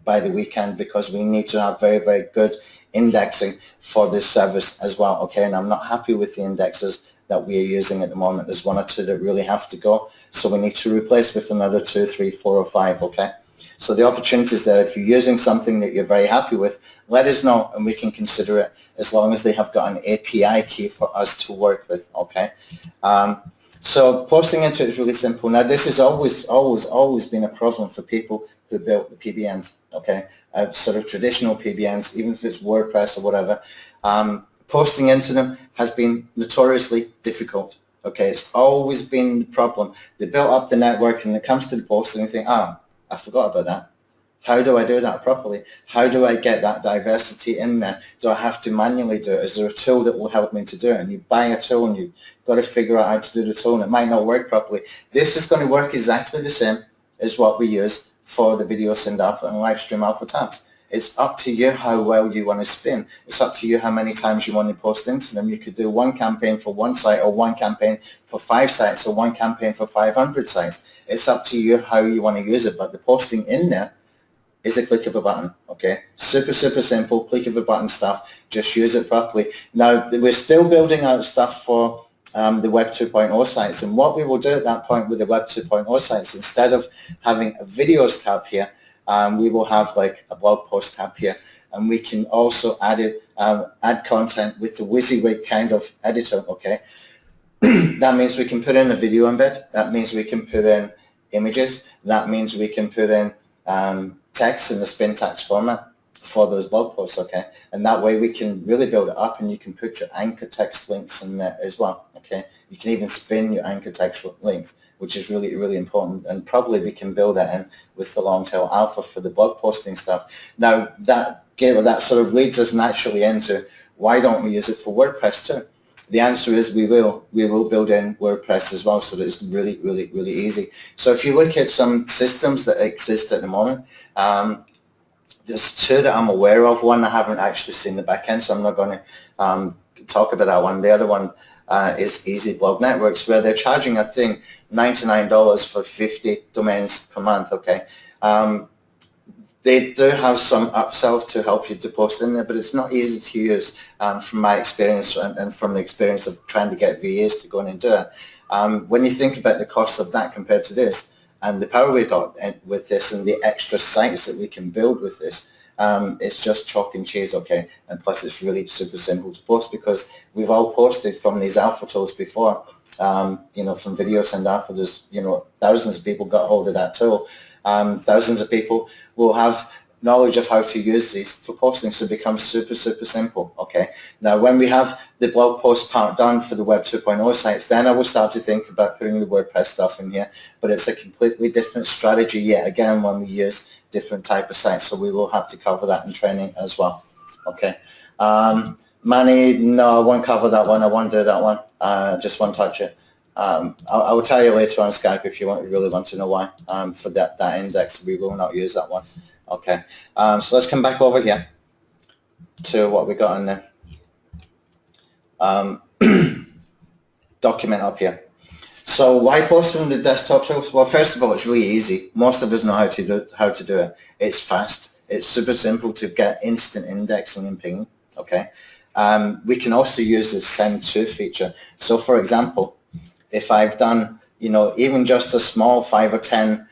by the weekend, because we need to have very, very good indexing for this service as well, okay? And I'm not happy with the indexes that we are using at the moment. There's one or two that really have to go, so we need to replace with another 2, 3, 4, or 5, okay? So the opportunity is there. If you're using something that you're very happy with, let us know and we can consider it, as long as they have got an API key for us to work with, okay? So posting into it is really simple. Now, this has always been a problem for people who built the PBNs, okay? Sort of traditional PBNs, even if it's WordPress or whatever. Posting into them has been notoriously difficult, okay? It's always been the problem. They built up the network and it comes to the posting and you think, I forgot about that. How do I do that properly? How do I get that diversity in there? Do I have to manually do it? Is there a tool that will help me to do it? And you buy a tool and you've got to figure out how to do the tool, and it might not work properly. This is going to work exactly the same as what we use for the Video Send Alpha and Livestream Alpha tabs. It's up to you how well you want to spin. It's up to you how many times you want to post into them. You could do one campaign for one site, or one campaign for 5 sites, or one campaign for 500 sites. It's up to you how you want to use it, but the posting in there is a click of a button, okay? Super, super simple, click of a button stuff. Just use it properly. Now, we're still building out stuff for the Web 2.0 sites, and what we will do at that point with the Web 2.0 sites, instead of having a videos tab here, we will have like a blog post tab here, and we can also add content with the WYSIWYG kind of editor, okay? That means we can put in a video embed. That means we can put in images. That means we can put in text in the spin text format for those blog posts, okay? And that way we can really build it up, and you can put your anchor text links in there as well, okay? You can even spin your anchor text links, which is really, really important, and probably we can build that in with the long tail alpha for the blog posting stuff. Now, that sort of leads us naturally into, why don't we use it for WordPress too? The answer is we will build in WordPress as well, so that it's really, really, really easy. So if you look at some systems that exist at the moment, there's 2 that I'm aware of. One, I haven't actually seen the backend, so I'm not going to talk about that one. The other one is Easy Blog Networks, where they're charging, I think, $99 for 50 domains per month, okay? They do have some upsells to help you to post in there, but it's not easy to use from my experience and from the experience of trying to get VAs to go in and do it. When you think about the cost of that compared to this, and the power we got with this, and the extra sites that we can build with this, it's just chalk and cheese, okay? And plus it's really super simple to post, because we've all posted from these alpha tools before. You know, from Video Send Alpha, there's, you know, thousands of people got hold of that tool. Thousands of people will have knowledge of how to use these for posting, so it becomes super, super simple, okay? Now, when we have the blog post part done for the Web 2.0 sites, then I will start to think about putting the WordPress stuff in here, but it's a completely different strategy yet again when we use different type of sites, so we will have to cover that in training as well, okay? Manny, no, I won't cover that one. I won't do that one. Just won't touch it. I will tell you later on Skype if you really want to know why. For that index, we will not use that one. Okay, so let's come back over here to what we got in there. Document up here. So why post from the desktop tools? Well, first of all, it's really easy. Most of us know how to do it. It's fast. It's super simple to get instant indexing and pinging. Okay. We can also use the send to feature. So, for example, if I've done, you know, even just a small 5 or 10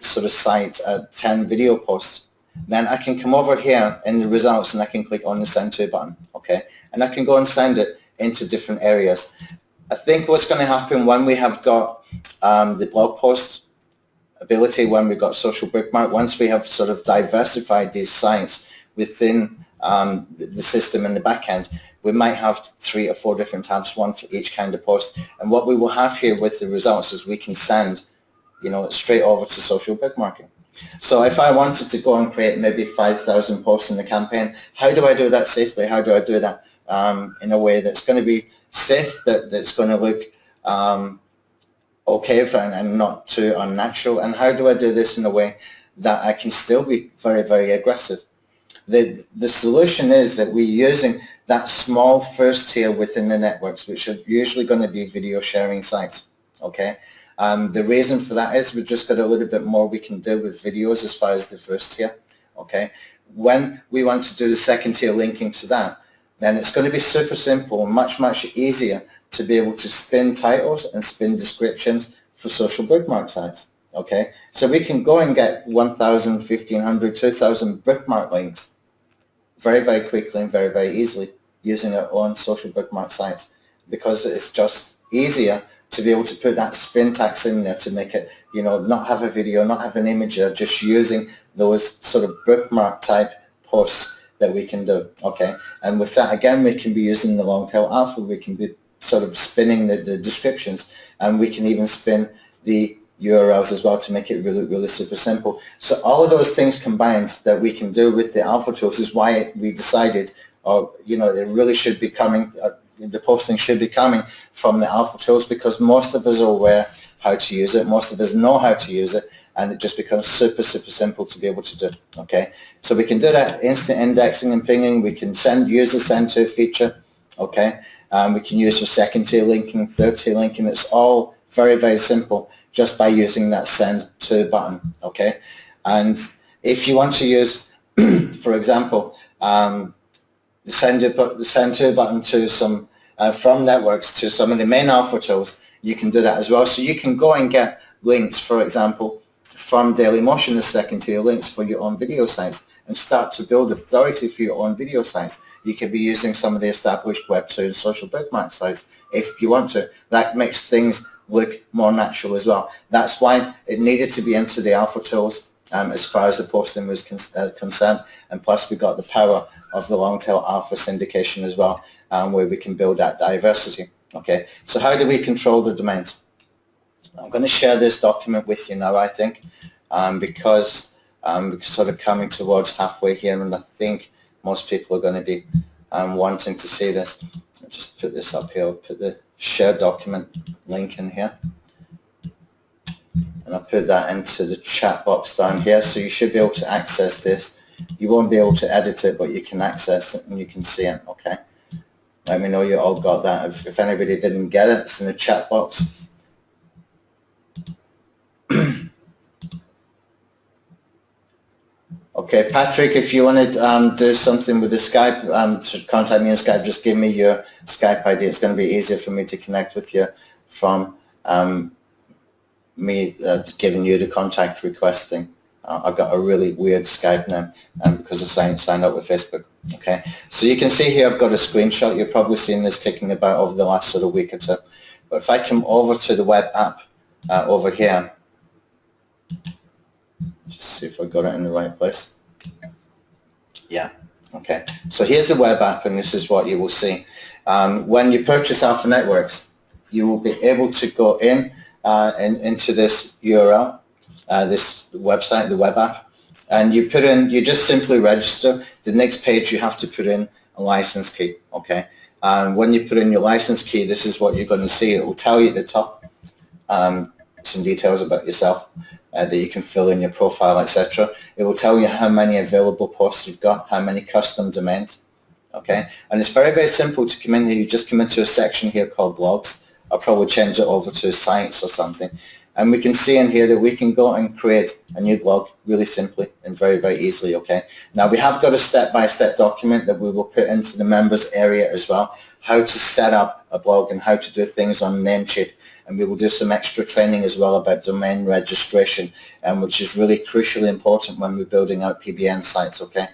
sort of site, 10 video posts, then I can come over here in the results and I can click on the send to button, okay? And I can go and send it into different areas. I think what's going to happen when we have got the blog post ability, when we've got social bookmark, once we have sort of diversified these sites within the system in the back end, we might have 3 or 4 different tabs, one for each kind of post. And what we will have here with the results is we can send, you know, straight over to social bookmarking. So if I wanted to go and create maybe 5,000 posts in the campaign, how do I do that safely? How do I do that in a way that's going to be safe, that's going to look okay for, and not too unnatural? And how do I do this in a way that I can still be very, very aggressive? The solution is that we're using that small first tier within the networks, which are usually going to be video sharing sites, okay? The reason for that is we've just got a little bit more we can do with videos as far as the first tier, okay? When we want to do the second tier linking to that, then it's going to be super simple and much, much easier to be able to spin titles and spin descriptions for social bookmark sites, okay? So we can go and get 1,000, 1,500, 2,000 bookmark links very, very quickly and very, very easily using our own social bookmark sites, because it's just easier to be able to put that spin tags in there to make it, you know, not have a video, not have an image, just using those sort of bookmark type posts that we can do, okay? And with that, again, we can be using the long tail alpha, we can be sort of spinning the descriptions, and we can even spin the URLs as well to make it really, really super simple. So all of those things combined that we can do with the alpha tools is why we decided, or you know, it really should be coming, the posting should be coming from the alpha tools, because most of us are aware how to use it, most of us know how to use it, and it just becomes super, super simple to be able to do, okay? So we can do that instant indexing and pinging, we can use the send to feature, okay? We can use your second tier linking, third tier linking. It's all very, very simple just by using that send to button, okay? And if you want to use, for example, the send to button to some, from networks to some of the main alpha tools, you can do that as well. So you can go and get links, for example, from Dailymotion, the second tier links for your own video sites, and start to build authority for your own video sites. You could be using some of the established Web2 social bookmark sites if you want to. That makes things look more natural as well. That's why it needed to be into the alpha tools as far as the posting was concerned, and plus we got the power of the long tail alpha syndication as well, where we can build that diversity. Okay, so how do we control the domains? I'm going to share this document with you now, I think, because we're sort of coming towards halfway here, and I think most people are going to be wanting to see this. I'll just put this up here. I'll put the share document link in here, and I'll put that into the chat box down here, so you should be able to access this. You won't be able to edit it, but you can access it and you can see it, okay? Let me know you all got that. If anybody didn't get it, it's in the chat box. Okay, Patrick, if you want to do something with the Skype, to contact me on Skype, just give me your Skype ID. It's going to be easier for me to connect with you from me giving you the contact request thing. I've got a really weird Skype name because I signed up with Facebook. Okay, so you can see here I've got a screenshot. You've probably seen this kicking about over the last sort of week or two. But if I come over to the web app over here, just see if I got it in the right place. Yeah, okay. So here's the web app, and this is what you will see. When you purchase Alpha Networks, you will be able to go into this URL, this website, the web app, and you put in, you just simply register. The next page you have to put in a license key, okay? And when you put in your license key, this is what you're going to see. It will tell you at the top some details about yourself that you can fill in your profile, etc. It will tell you how many available posts you've got, how many custom domains, okay? And it's very, very simple to come in here. You just come into a section here called blogs. I'll probably change it over to sites or something. And we can see in here that we can go and create a new blog really simply and very, very easily, okay? Now, we have got a step-by-step document that we will put into the members area as well, how to set up a blog and how to do things on Namecheap and we will do some extra training as well about domain registration, which is really crucially important when we're building out PBN sites, okay?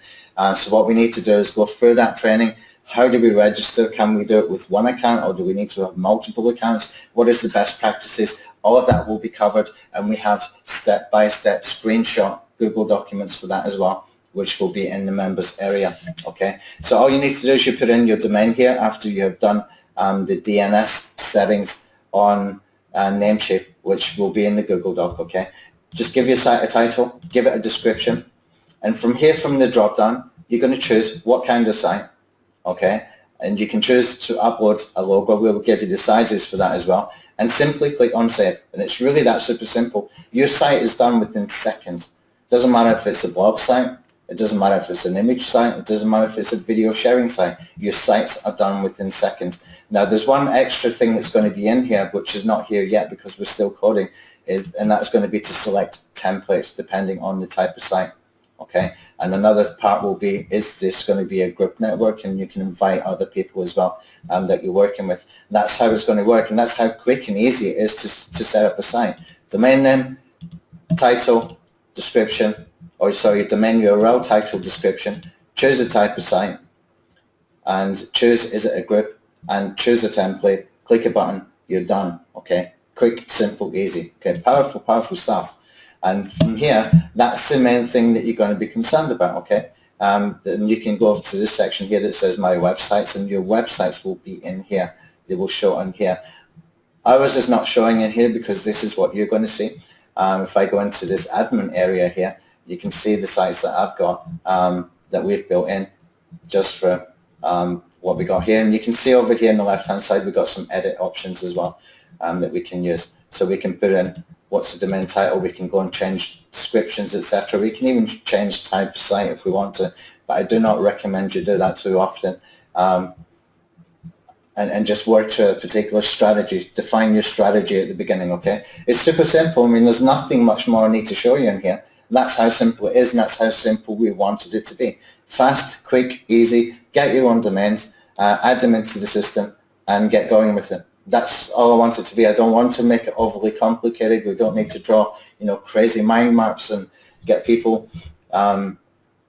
So what we need to do is go through that training. How do we register? Can we do it with one account, or do we need to have multiple accounts? What is the best practices? All of that will be covered, and we have step-by-step screenshot Google documents for that as well, which will be in the members area, okay? So all you need to do is you put in your domain here after you have done the DNS settings on Namecheap, which will be in the Google Doc, okay? Just give your site a title, give it a description, and from here, from the drop-down, you're going to choose what kind of site, okay? And you can choose to upload a logo. We'll give you the sizes for that as well. And simply click on Save. And it's really that super simple. Your site is done within seconds. Doesn't matter if it's a blog site. It doesn't matter if it's an image site. It doesn't matter if it's a video sharing site. Your sites are done within seconds. Now, there's one extra thing that's going to be in here, which is not here yet because we're still coding, and that's going to be to select templates depending on the type of site. Okay, and another part will be, is this going to be a group network, and you can invite other people as well that you're working with. That's how it's going to work, and that's how quick and easy it is to set up a site. Domain name, title, description, or sorry, domain URL, title, description, choose a type of site, and choose, is it a group, and choose a template, click a button, you're done, okay? Quick, simple, easy, okay? Powerful, powerful stuff. And from here, that's the main thing that you're going to be concerned about, okay? Then you can go over to this section here that says My Websites, and your websites will be in here. They will show in here. Ours is not showing in here because this is what you're going to see. If I go into this admin area here, you can see the sites that I've got that we've built in just for what we got here. And you can see over here on the left-hand side, we've got some edit options as well that we can use. So we can put in what's the domain title, we can go and change descriptions, etc. We can even change type of site if we want to, but I do not recommend you do that too often. And just work to a particular strategy. Define your strategy at the beginning, okay? It's super simple. I mean, there's nothing much more I need to show you in here. That's how simple it is, and that's how simple we wanted it to be. Fast, quick, easy, get your own domains, add them into the system, and get going with it. That's all I want it to be. I don't want to make it overly complicated. We don't need to draw, crazy mind maps and get people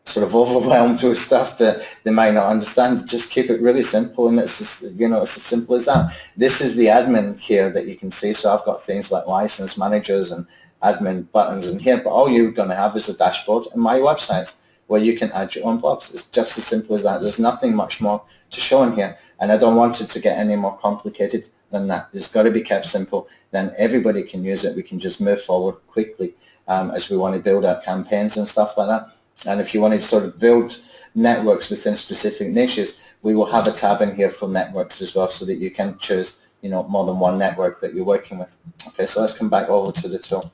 sort of overwhelmed with stuff that they might not understand. Just keep it really simple, and it's just, it's as simple as that. This is the admin here that you can see. So I've got things like license managers and admin buttons in here, but all you're going to have is a dashboard and My Websites where you can add your own blogs. It's just as simple as that. There's nothing much more to show in here, and I don't want it to get any more complicated than that. It's got to be kept simple. Then everybody can use it. We can just move forward quickly as we want to build our campaigns and stuff like that. And if you want to sort of build networks within specific niches, we will have a tab in here for networks as well, so that you can choose, more than one network that you're working with. Okay, so let's come back over to the tool.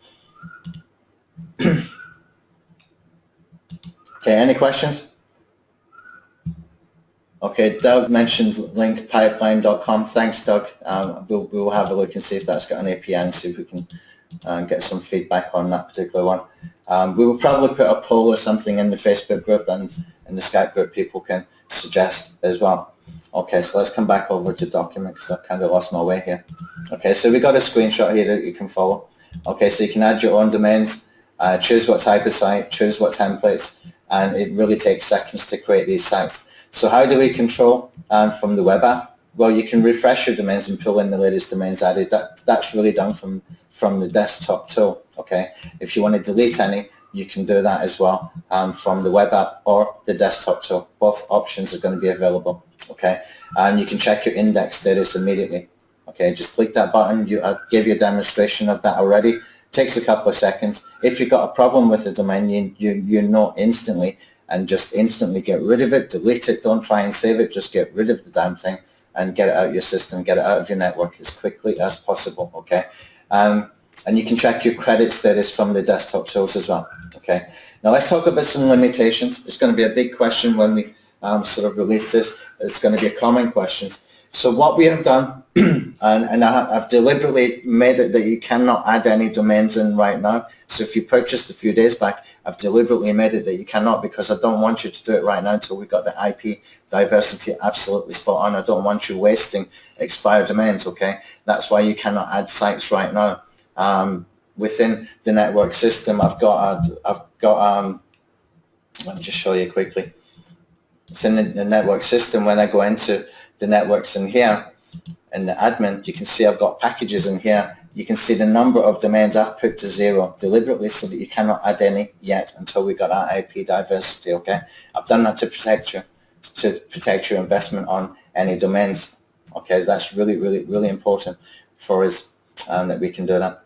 Okay, any questions? Okay, Doug mentioned linkpipeline.com. Thanks, Doug. We'll have a look and see if that's got an API and see if we can get some feedback on that particular one. We will probably put a poll or something in the Facebook group, and in the Skype group people can suggest as well. Okay, so let's come back over to document because I've kind of lost my way here. Okay, so we got a screenshot here that you can follow. Okay, so you can add your own domains, choose what type of site, choose what templates, and it really takes seconds to create these sites. So how do we control from the web app? Well, you can refresh your domains and pull in the latest domains added. That's really done from the desktop tool, okay? If you want to delete any, you can do that as well from the web app or the desktop tool. Both options are going to be available, okay? And you can check your index status immediately, okay? Just click that button. I gave you a demonstration of that already. Takes a couple of seconds. If you've got a problem with the domain, you know instantly, and just instantly get rid of it, delete it, don't try and save it, just get rid of the damn thing and get it out of your system, get it out of your network as quickly as possible, okay? And you can check your credit status from the desktop tools as well, okay? Now let's talk about some limitations. It's going to be a big question when we sort of release this. It's going to be a common question. So what we have done and I've deliberately made it that you cannot add any domains in right now. So if you purchased a few days back, I've deliberately made it that you cannot, because I don't want you to do it right now until we've got the IP diversity absolutely spot on. I don't want you wasting expired domains, okay? That's why you cannot add sites right now. Within the network system, I've got let me just show you quickly. Within the network system, when I go into the networks in here, in the admin, you can see I've got packages in here. You can see the number of domains I've put to 0 deliberately so that you cannot add any yet until we got our IP diversity, okay? I've done that to protect your investment on any domains, okay? That's really, really, really important for us that we can do that.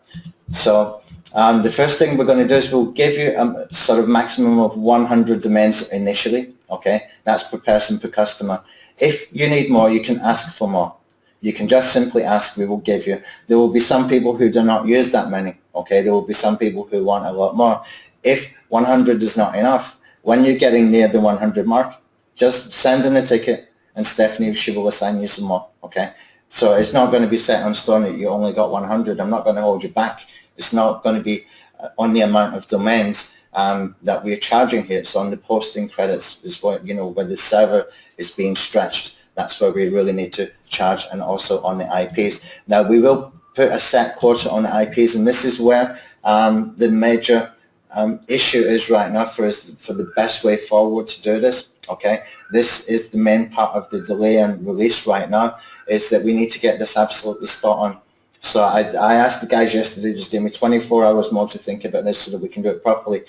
So the first thing we're going to do is we'll give you a sort of maximum of 100 domains initially, okay? That's per person, per customer. If you need more, you can ask for more. You can just simply ask, we will give you. There will be some people who do not use that many, okay? There will be some people who want a lot more. If 100 is not enough, when you're getting near the 100 mark, just send in a ticket and Stephanie, she will assign you some more, okay? So it's not going to be set on stone that you only got 100. I'm not going to hold you back. It's not going to be on the amount of domains that we're charging here. It's on the posting credits is what, you know, where the server is being stretched. That's where we really need to charge, and also on the IPs. Now, we will put a set quota on the IPs, and this is where the major issue is right now for us, for the best way forward to do this, okay? This is the main part of the delay and release right now, is that we need to get this absolutely spot on. So I asked the guys yesterday, just give me 24 hours more to think about this so that we can do it properly.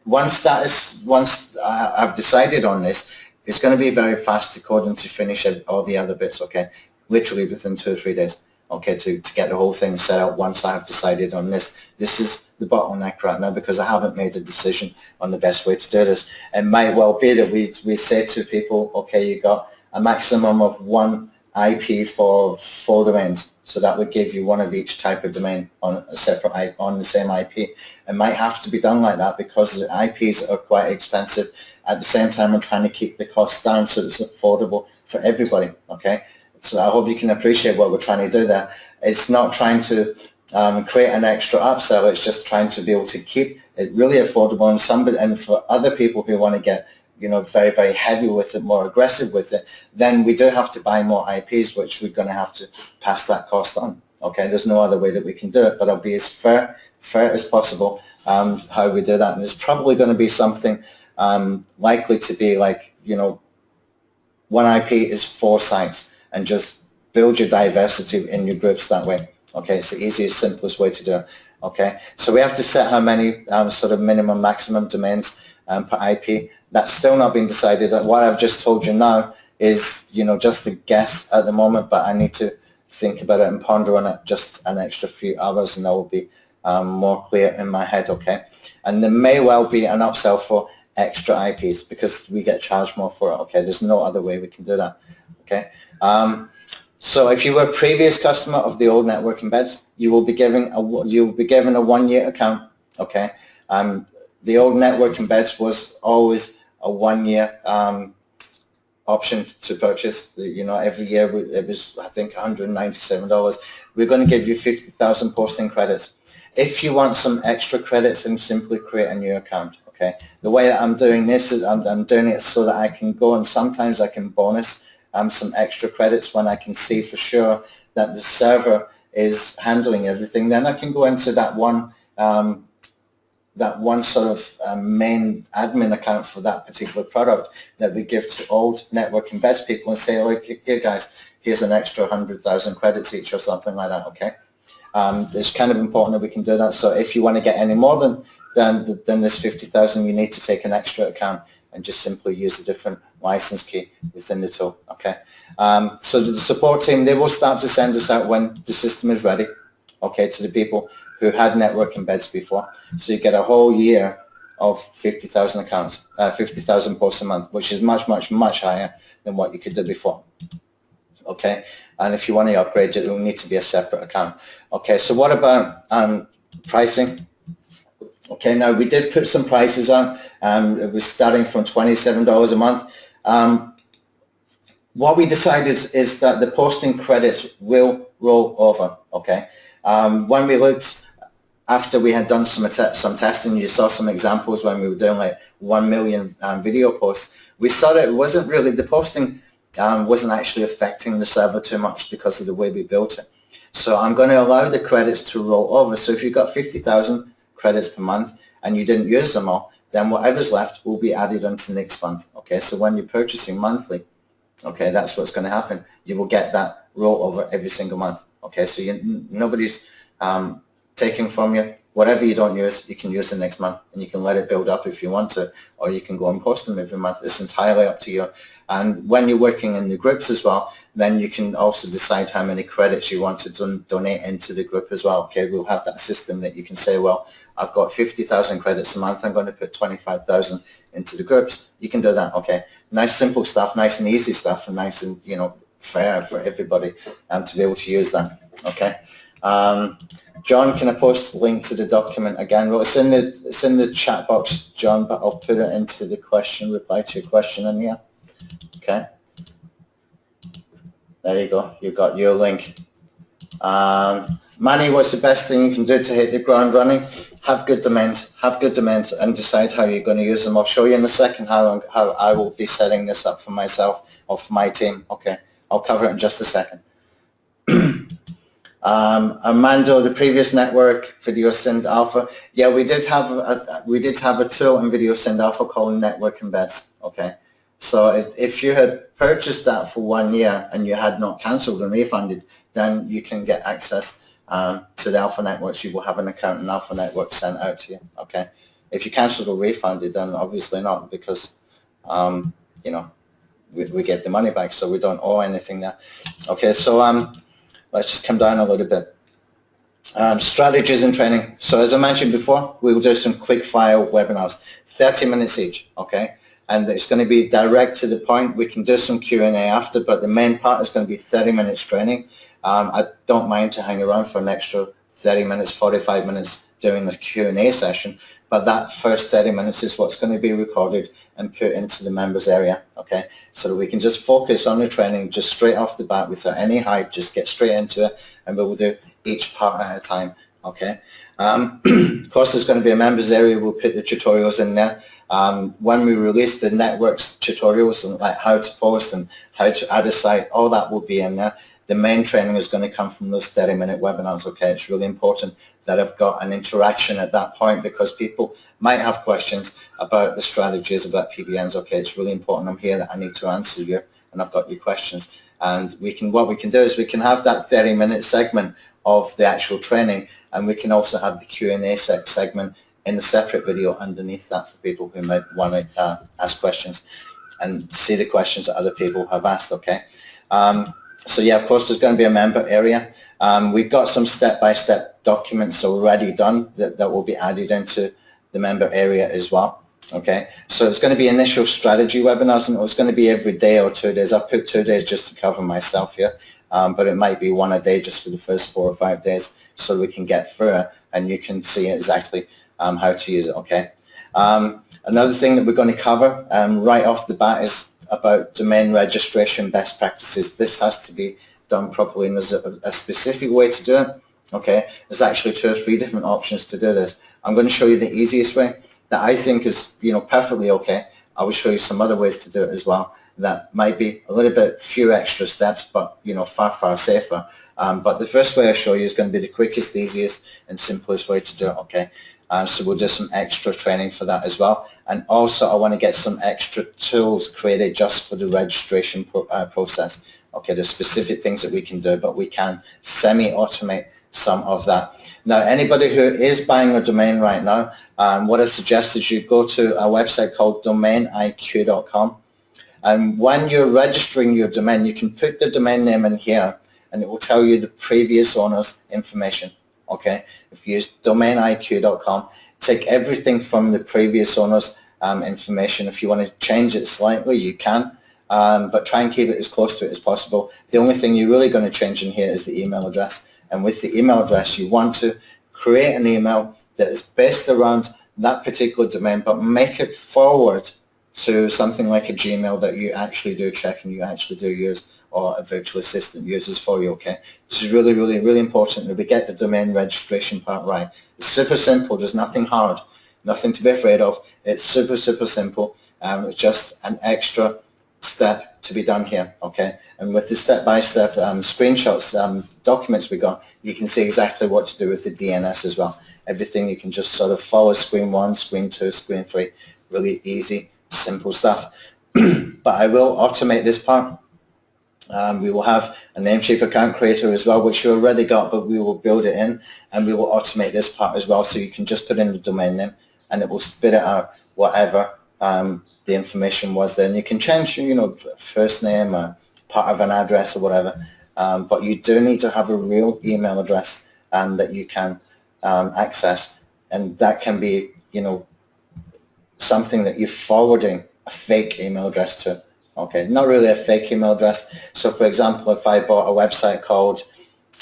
Once I've decided on this, it's going to be very fast to code and to finish all the other bits, okay? Literally within 2 or 3 days, okay, to get the whole thing set up once I have decided on this. This is the bottleneck right now because I haven't made a decision on the best way to do this. It might well be that we say to people, okay, you got a maximum of 1 IP for 4 domains. So that would give you 1 of each type of domain on a separate IP, on the same IP. It might have to be done like that because the IPs are quite expensive. At the same time, I'm trying to keep the cost down so it's affordable for everybody, okay? So I hope you can appreciate what we're trying to do there. It's not trying to create an extra upsell. It's just trying to be able to keep it really affordable, and for other people who want to get, you know, very, very heavy with it, more aggressive with it, then we do have to buy more IPs, which we're going to have to pass that cost on. Okay, there's no other way that we can do it, but it'll be as fair as possible how we do that. And it's probably going to be something likely to be like, you know, 1 IP is 4 sites, and just build your diversity in your groups that way. Okay, it's the easiest, simplest way to do it. Okay, so we have to set how many sort of minimum, maximum domains per IP. That's still not been decided. What I've just told you now is, you know, just a guess at the moment, but I need to think about it and ponder on it just an extra few hours, and that will be more clear in my head, okay? And there may well be an upsell for extra IPs because we get charged more for it, okay? There's no other way we can do that, okay? So if you were a previous customer of the old network embeds, you will be given a 1-year account, okay? The old network embeds was always a 1-year option to purchase. You know, every year it was, I think, $197. We're going to give you 50,000 posting credits. If you want some extra credits, then simply create a new account. Okay. The way that I'm doing this is I'm doing it so that I can go, and sometimes I can bonus some extra credits when I can see for sure that the server is handling everything. Then I can go into that one sort of main admin account for that particular product that we give to old network embeds people and say, look, here guys, here's an extra 100,000 credits each or something like that, okay? It's kind of important that we can do that. So if you want to get any more than this 50,000, you need to take an extra account and just simply use a different license key within the tool, okay? So the support team, they will start to send us out when the system is ready, okay, to the people who had network embeds before. So you get a whole year of 50,000 accounts, 50,000 posts a month, which is much, much, much higher than what you could do before. Okay, and if you want to upgrade it, it will need to be a separate account. Okay, so what about pricing? Okay, now we did put some prices on. It was starting from $27 a month. what we decided is that the posting credits will roll over, okay? When we looked, after we had done some testing, you saw some examples when we were doing like 1 million video posts, we saw that it wasn't really, the posting wasn't actually affecting the server too much because of the way we built it. So I'm going to allow the credits to roll over. So if you've got 50,000 credits per month and you didn't use them all, then whatever's left will be added onto next month, okay? So when you're purchasing monthly, okay, that's what's going to happen. You will get that rollover every single month. Okay, so nobody's taking from you. Whatever you don't use, you can use the next month, and you can let it build up if you want to, or you can go and post them every month. It's entirely up to you. And when you're working in the groups as well, then you can also decide how many credits you want to donate into the group as well. Okay, we'll have that system that you can say, well, I've got 50,000 credits a month. I'm going to put 25,000 into the groups. You can do that. Okay, nice simple stuff, nice and easy stuff, and nice and fair for everybody to be able to use that. Okay. John, can I post the link to the document again? Well, it's in the chat box, John, but I'll put it into the question, reply to your question in here. Okay. There you go. You got your link. Manny, what's the best thing you can do to hit the ground running? Have good domains, and decide how you're going to use them. I'll show you in a second how I will be setting this up for myself or for my team. Okay. I'll cover it in just a second. Armando, the previous network, Video Send Alpha. Yeah, we did have a tool in Video Send Alpha called Network Embeds. Okay, so if you had purchased that for 1 year and you had not cancelled and refunded, then you can get access to the Alpha networks. You will have an account in Alpha network sent out to you. Okay, if you cancelled or refunded, then obviously not, because we get the money back, so we don't owe anything there. Okay, so let's just come down a little bit. Strategies and training. So as I mentioned before, we will do some quick fire webinars, 30 minutes each, okay? And it's going to be direct to the point. We can do some Q&A after, but the main part is going to be 30 minutes training. I don't mind to hang around for an extra 30 minutes, 45 minutes during the Q&A session, but that first 30 minutes is what's going to be recorded and put into the members area, okay? So that we can just focus on the training just straight off the bat without any hype, just get straight into it, and we'll do each part at a time, okay? Of course, there's going to be a members area. We'll put the tutorials in there. When we release the networks tutorials, and like how to post and how to add a site, all that will be in there. The main training is going to come from those 30-minute webinars, okay? It's really important that I've got an interaction at that point, because people might have questions about the strategies, about PBNs, okay? It's really important. I'm here that I need to answer you, and I've got your questions. And what we can do is we can have that 30-minute segment of the actual training, and we can also have the Q&A segment in a separate video underneath that for people who might want to ask questions and see the questions that other people have asked, okay? So yeah, of course, there's going to be a member area. We've got some step-by-step documents already done that will be added into the member area as well. Okay, so it's going to be initial strategy webinars, and it's going to be every day or 2 days. I've put 2 days just to cover myself here, but it might be 1 a day just for the first 4 or 5 days, so we can get through it and you can see exactly how to use it. Okay. Another thing that we're going to cover right off the bat is about domain registration best practices. This has to be done properly, and there's a specific way to do it. Okay, there's actually 2 or 3 different options to do this. I'm going to show you the easiest way that I think is perfectly okay. I will show you some other ways to do it as well that might be a little bit few extra steps, but far safer. But the first way I show you is going to be the quickest, easiest, and simplest way to do it. Okay. So we'll do some extra training for that as well. And also I want to get some extra tools created just for the registration process. Okay, there's specific things that we can do, but we can semi-automate some of that. Now, anybody who is buying a domain right now, what I suggest is you go to a website called domainiq.com. And when you're registering your domain, you can put the domain name in here, and it will tell you the previous owner's information. Okay, if you use domainiq.com, take everything from the previous owner's information. If you want to change it slightly, you can, but try and keep it as close to it as possible. The only thing you're really going to change in here is the email address. And with the email address, you want to create an email that is based around that particular domain, but make it forward to something like a Gmail that you actually do check and you actually do use, or a virtual assistant uses for you, okay? This is really, really, really important that we get the domain registration part right. It's super simple. There's nothing hard, nothing to be afraid of. It's super, super simple. It's just an extra step to be done here, okay? And with the step-by-step screenshots, documents we got, you can see exactly what to do with the DNS as well. Everything you can just sort of follow screen 1, screen 2, screen 3. Really easy, simple stuff. But I will automate this part. We will have a Namecheap account creator as well, which you already got, but we will build it in, and we will automate this part as well, so you can just put in the domain name and it will spit it out whatever the information was there. And you can change, first name or part of an address or whatever, but you do need to have a real email address that you can access, and that can be, something that you're forwarding a fake email address to. Okay, not really a fake email address. So for example, if I bought a website called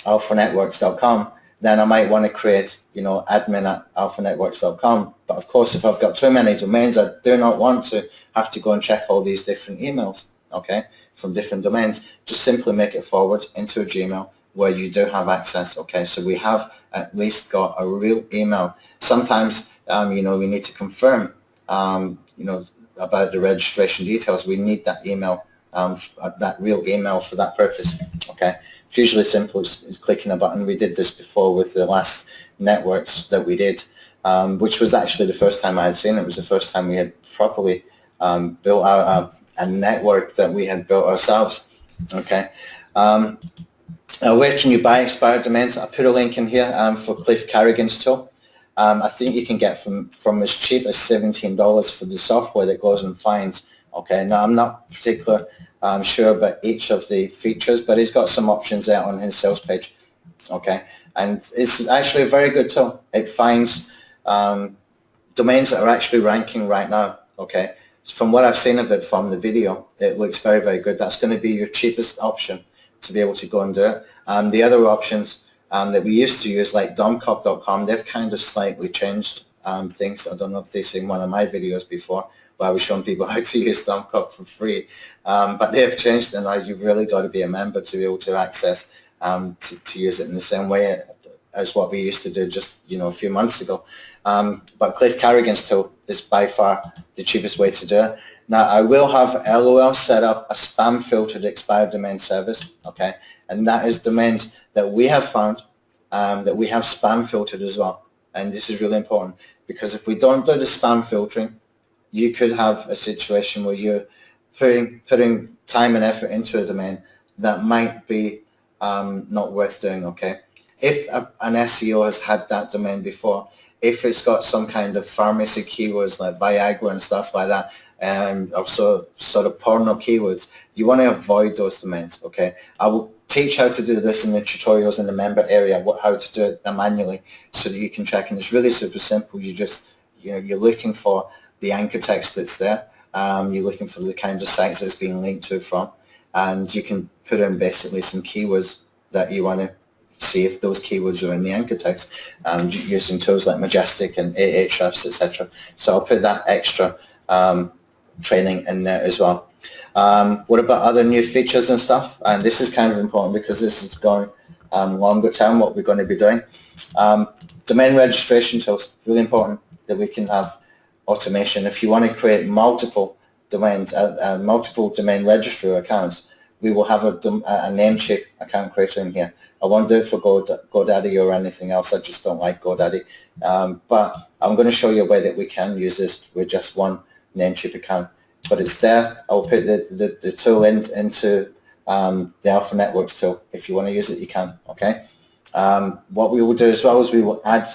alphanetworks.com, then I might want to create, admin@alphanetworks.com. But of course, if I've got too many domains, I do not want to have to go and check all these different emails, okay, from different domains. Just simply make it forward into a Gmail where you do have access, okay? So we have at least got a real email. Sometimes, we need to confirm, about the registration details. We need that email, that real email for that purpose, okay? It's usually simple as clicking a button. We did this before with the last networks that we did, which was actually the first time I had seen it. It was the first time we had properly built out a network that we had built ourselves, okay? Where can you buy expired domains? I put a link in here for Cliff Carrigan's tool. I think you can get from as cheap as $17 for the software that goes and finds. Okay, now I'm not particularly sure about each of the features, but he's got some options there on his sales page. Okay, and it's actually a very good tool. It finds domains that are actually ranking right now. Okay, from what I've seen of it from the video, it looks very, very good. That's going to be your cheapest option to be able to go and do it. The other options that we used to use, like domcop.com, they've kind of slightly changed things. I don't know if they've seen one of my videos before where I was showing people how to use domcop for free, but they've changed, and now you've really got to be a member to be able to access to use it in the same way as what we used to do just a few months ago. But Cliff Carrigan's tool is by far the cheapest way to do it. Now, I will have LOL set up a spam filtered expired domain service, okay, and that is domains that we have found that we have spam filtered as well. And this is really important, because if we don't do the spam filtering, you could have a situation where you're putting time and effort into a domain that might be not worth doing, okay? If an SEO has had that domain before, if it's got some kind of pharmacy keywords like Viagra and stuff like that, and also sort of porno keywords, you want to avoid those domains, okay? I will teach how to do this in the tutorials in the member area, how to do it manually, so that you can check, and it's really super simple. You just, you're looking for the anchor text that's there, you're looking for the kind of sites that's being linked to from, and you can put in basically some keywords that you want to see if those keywords are in the anchor text, using tools like Majestic and Ahrefs, etc. So I'll put that extra training in there as well. What about other new features and stuff? And this is kind of important because this is going longer term, what we're going to be doing. Domain registration tools, really important that we can have automation. If you want to create multiple domains, multiple domain registry accounts, we will have a Namecheap account creator in here. I won't do it for GoDaddy or anything else. I just don't like GoDaddy. But I'm going to show you a way that we can use this with just one Namecheap account. But it's there. I'll put the tool into the Alpha Networks tool. If you want to use it, you can. Okay. What we will do as well is we will add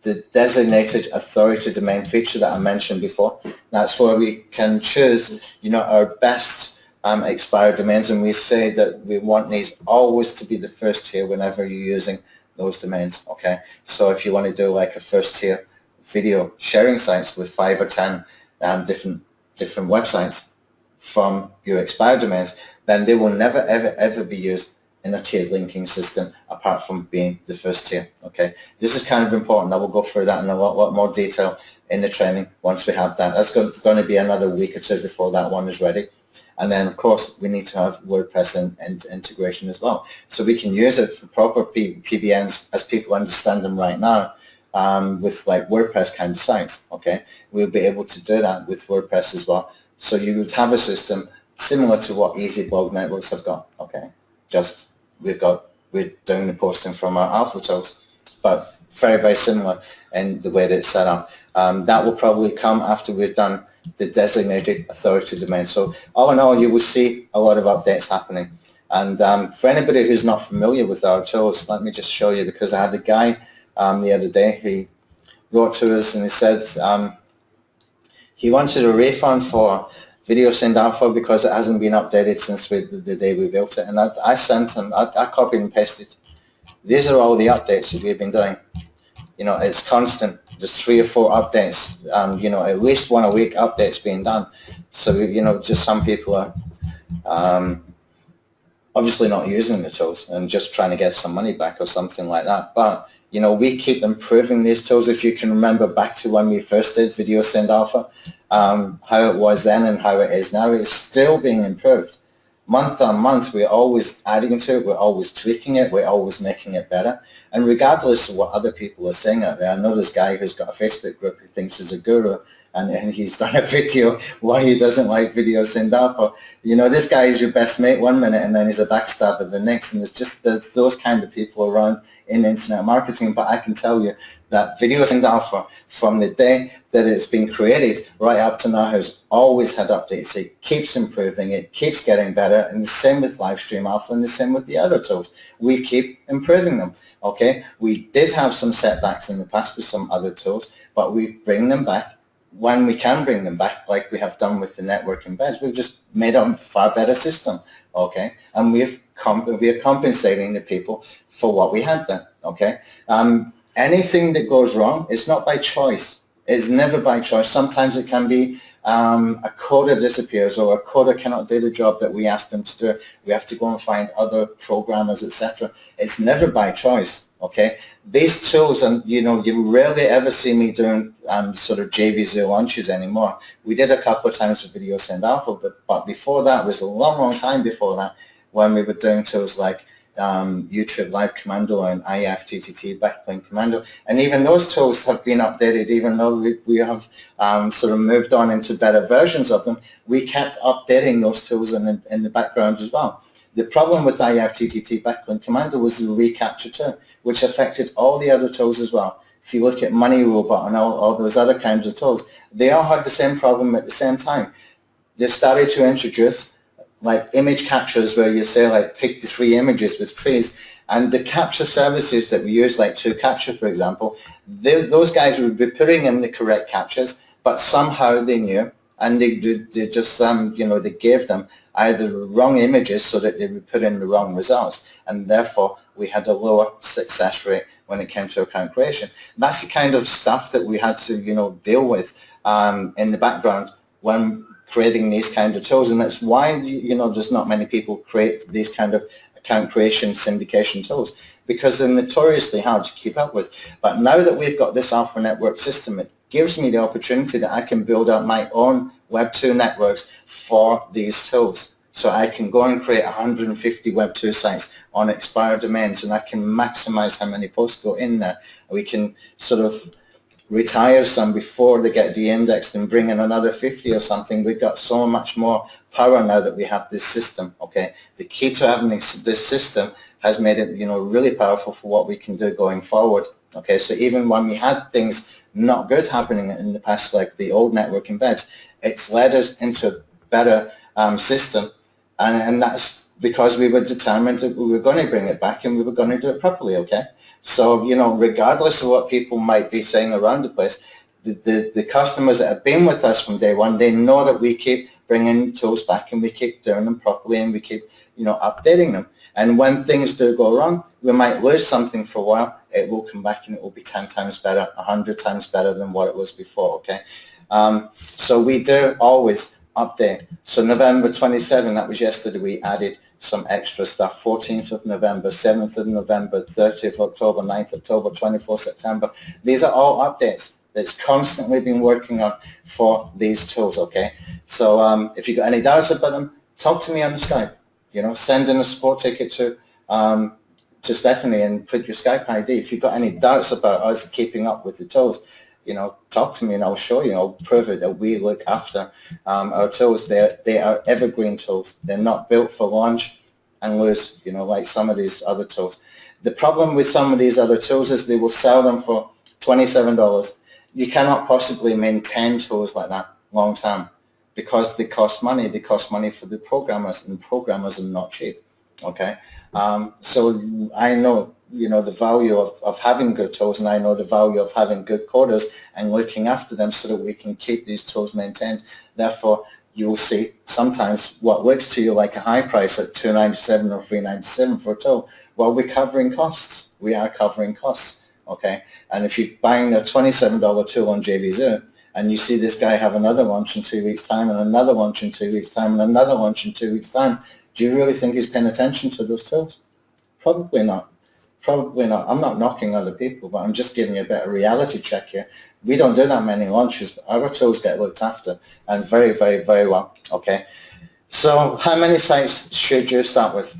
the designated authority domain feature that I mentioned before. That's where we can choose, our best expired domains, and we say that we want these always to be the first tier whenever you're using those domains. Okay. So if you want to do like a first tier video sharing sites with 5 or 10 different websites from your expired domains, then they will never ever be used in a tiered linking system apart from being the first tier. Okay, this is kind of important. I will go through that in a lot more detail in the training once we have that. That's going to be another week or two before that one is ready. And then, of course, we need to have WordPress and integration as well. So we can use it for proper PBNs as people understand them right now, with like WordPress kind of sites, okay? We'll be able to do that with WordPress as well. So you would have a system similar to what Easy Blog Networks have got, okay? Just we're doing the posting from our alpha tools, but very similar in the way that it's set up. That will probably come after we've done the designated authority domain. So all in all, you will see a lot of updates happening. And for anybody who's not familiar with our tools, let me just show you, because I had a guy the other day, he wrote to us and he said he wanted a refund for Video Send Alpha because it hasn't been updated since the day we built it. And I sent him, I copied and pasted. These are all the updates that we've been doing. You know, it's constant. There's 3 or 4 updates, you know, at least 1 a week updates being done. So, you know, just some people are obviously not using the tools and just trying to get some money back or something like that. But, you know, we keep improving these tools. If you can remember back to when we first did Video Send Alpha, how it was then and how it is now, it's still being improved. Month on month, we're always adding to it, we're always tweaking it, we're always making it better. And regardless of what other people are saying out there, I know this guy who's got a Facebook group who thinks he's a guru, and he's done a video why he doesn't like Video Send Alpha. You know, this guy is your best mate one minute and then he's a backstabber the next, and there's those kind of people around in internet marketing. But I can tell you that Video Send Alpha, from the day that it's been created right up to now, has always had updates. It keeps improving, it keeps getting better, and the same with Livestream Alpha and the same with the other tools. We keep improving them, okay? We did have some setbacks in the past with some other tools, but we bring them back when we can bring them back, like we have done with the network embeds. We've just made a far better system, okay? And we are compensating the people for what we had done, okay? Anything that goes wrong, it's not by choice. It's never by choice. Sometimes it can be a coder disappears, or a coder cannot do the job that we asked them to do. We have to go and find other programmers, etc. It's never by choice, okay? These tools, and you know, you rarely ever see me doing sort of JVZoo launches anymore. We did a couple of times with Video Send Alpha, but before that, was a long time before that, when we were doing tools like YouTube Live Commando and IFTTT Backlink Commando, and even those tools have been updated. Even though we have sort of moved on into better versions of them, we kept updating those tools in the background as well. The problem with IFTTT Backlink Commando was the reCAPTCHA too, which affected all the other tools as well. If you look at Money Robot and all those other kinds of tools, they all had the same problem at the same time. They started to introduce like image captures, where you say like pick the 3 images with trees, and the capture services that we use, like ToCapture for example, those guys would be putting in the correct captures, but somehow they knew, and they just you know, they gave them either wrong images so that they would put in the wrong results, and therefore we had a lower success rate when it came to account creation. That's the kind of stuff that we had to, you know, deal with in the background when creating these kind of tools, and that's why, you know, there's not many people create these kind of account creation syndication tools, because they're notoriously hard to keep up with. But now that we've got this Alpha Network system, it gives me the opportunity that I can build out my own Web 2 networks for these tools. So I can go and create 150 Web 2 sites on expired domains, and I can maximize how many posts go in there. We can sort of retire some before they get de-indexed and bring in another 50 or something. We've got so much more power now that we have this system, okay? The key to having this system has made it, you know, really powerful for what we can do going forward, okay? So even when we had things not good happening in the past, like the old network embeds, it's led us into a better system, and that's because we were determined that we were going to bring it back and we were going to do it properly, okay? So, you know, regardless of what people might be saying around the place, the customers that have been with us from day one, they know that we keep bringing tools back and we keep doing them properly and we keep, you know, updating them. And when things do go wrong, we might lose something for a while, it will come back and it will be 10 times better, 100 times better than what it was before, okay? So we do always update. So November 27, that was yesterday, we added some extra stuff. 14th of November, 7th of November, 30th of October, 9th October, 24th September. These are all updates that's constantly been working on for these tools, okay? So if you've got any doubts about them, talk to me on the Skype. You know, send in a support ticket to Stephanie and put your Skype ID. If you've got any doubts about us keeping up with the tools, you know, talk to me and I'll show you. I'll prove it that we look after our tools. They are evergreen tools. They're not built for launch and lose, you know, like some of these other tools. The problem with some of these other tools is they will sell them for $27. You cannot possibly maintain tools like that long term because they cost money. They cost money for the programmers, and programmers are not cheap, okay? So I know, you know, the value of having good tools, and I know the value of having good coders and looking after them so that we can keep these tools maintained. Therefore, you will see sometimes what looks to you like a high price at $297 or $397 for a tool. Well, we're covering costs. We are covering costs, okay? And if you're buying a $27 tool on JVZoo, and you see this guy have another launch in 2 weeks' time, and another launch in 2 weeks' time, and another launch in 2 weeks' time, do you really think he's paying attention to those tools? Probably not. Probably not. I'm not knocking other people, but I'm just giving you a bit of reality check here. We don't do that many launches, but our tools get looked after, and very, very, very well, okay? So how many sites should you start with?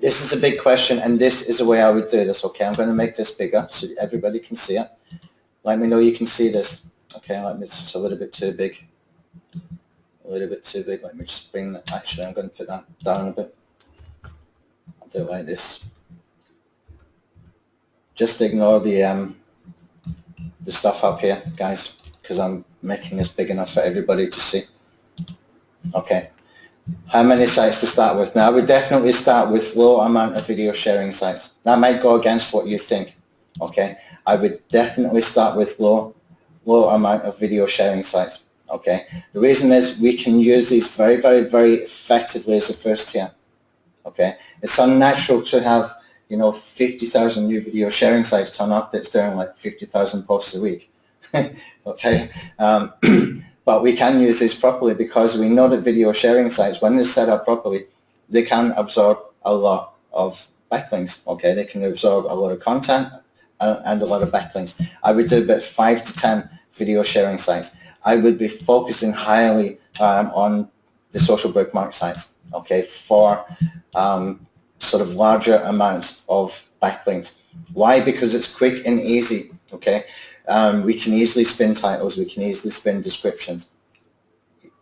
This is a big question, and this is the way I would do this, okay? I'm going to make this bigger so everybody can see it. Let me know you can see this. Okay, it's just a little bit too big. A little bit too big. Let me just bring that. Actually, I'm going to put that down a bit. I'll do it like this. Just ignore the stuff up here, guys, because I'm making this big enough for everybody to see. Okay. How many sites to start with? Now, I would definitely start with low amount of video sharing sites. That might go against what you think. Okay. I would definitely start with low amount of video sharing sites, okay? The reason is we can use these very, very, very effectively as a first tier, okay? It's unnatural to have, you know, 50,000 new video sharing sites turn up that's doing like 50,000 posts a week, okay? But we can use this properly because we know that video sharing sites, when they're set up properly, they can absorb a lot of backlinks, okay? They can absorb a lot of content and a lot of backlinks. I would do about 5 to 10 video sharing sites. I would be focusing highly on the social bookmark sites, okay, for sort of larger amounts of backlinks. Why? Because it's quick and easy, okay? We can easily spin titles, we can easily spin descriptions,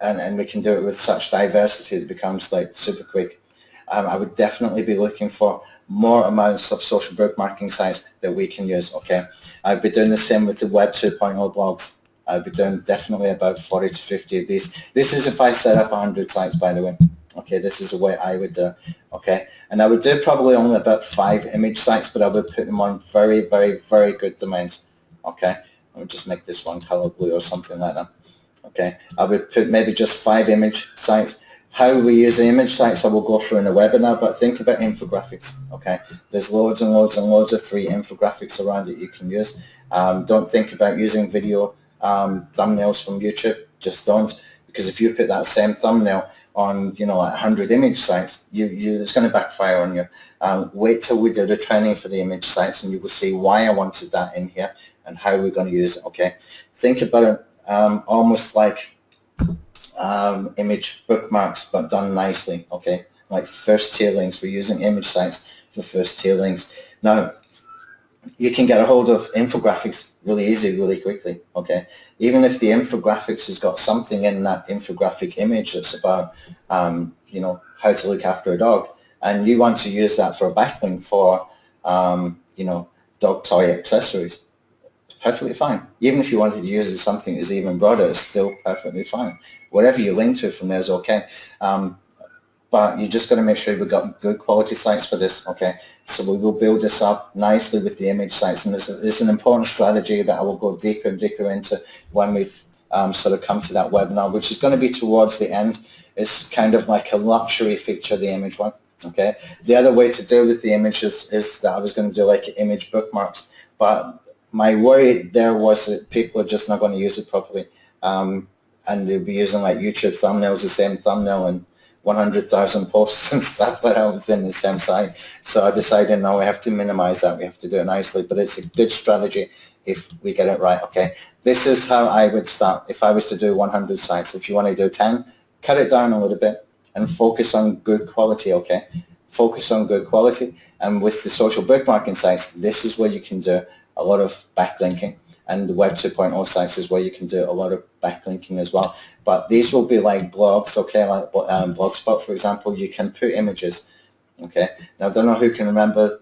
and we can do it with such diversity that it becomes like super quick. I would definitely be looking for more amounts of social bookmarking sites that we can use, okay? I'd be doing the same with the Web 2.0 blogs. I'd be doing definitely about 40 to 50 of these. This is if I set up 100 sites, by the way. Okay, this is the way I would do, okay? And I would do probably only about 5 image sites, but I would put them on very, very, very good domains, okay? I would just make this one color blue or something like that, okay? I would put maybe just 5 image sites. How we use the image sites I will go through in a webinar, but think about infographics, okay? There's loads and loads and loads of free infographics around that you can use. Don't think about using video thumbnails from YouTube. Just don't, because if you put that same thumbnail on, you know, 100 image sites, it's going to backfire on you. Wait till we do the training for the image sites and you will see why I wanted that in here and how we're going to use it, okay? Think about it almost like image bookmarks, but done nicely, okay? Like first tier links. We're using image sites for first tier links. Now, you can get a hold of infographics really easy, really quickly, okay? Even if the infographics has got something in that infographic image that's about, you know, how to look after a dog, and you want to use that for a backlink for, you know, dog toy accessories, it's perfectly fine. Even if you wanted to use it as something that's even broader, it's still perfectly fine. Whatever you link to from there is okay. But you just got to make sure we've got good quality sites for this, okay? So we will build this up nicely with the image sites, and this is an important strategy that I will go deeper and deeper into when we sort of come to that webinar, which is going to be towards the end. It's kind of like a luxury feature, the image one, okay? The other way to do with the images is that I was going to do like image bookmarks, but my worry there was that people are just not going to use it properly, and they'll be using like YouTube thumbnails, the same thumbnail, and 100,000 posts and stuff like that within the same site. So I decided, no, we have to minimize that. We have to do it nicely, but it's a good strategy if we get it right. Okay, this is how I would start if I was to do 100 sites. If you want to do 10, cut it down a little bit and focus on good quality. Okay, focus on good quality. And with the social bookmarking sites, this is where you can do a lot of backlinking. And the Web 2.0 sites is where you can do a lot of backlinking as well. But these will be like blogs, okay, like Blogspot, for example. You can put images, okay. Now, I don't know who can remember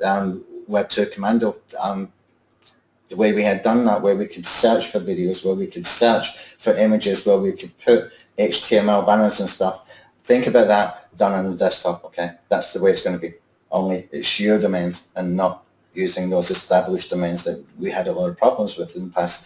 Web 2 Commando, the way we had done that, where we could search for videos, where we could search for images, where we could put HTML banners and stuff. Think about that done on the desktop, okay. That's the way it's going to be. Only it's your domains and not using those established domains that we had a lot of problems with in the past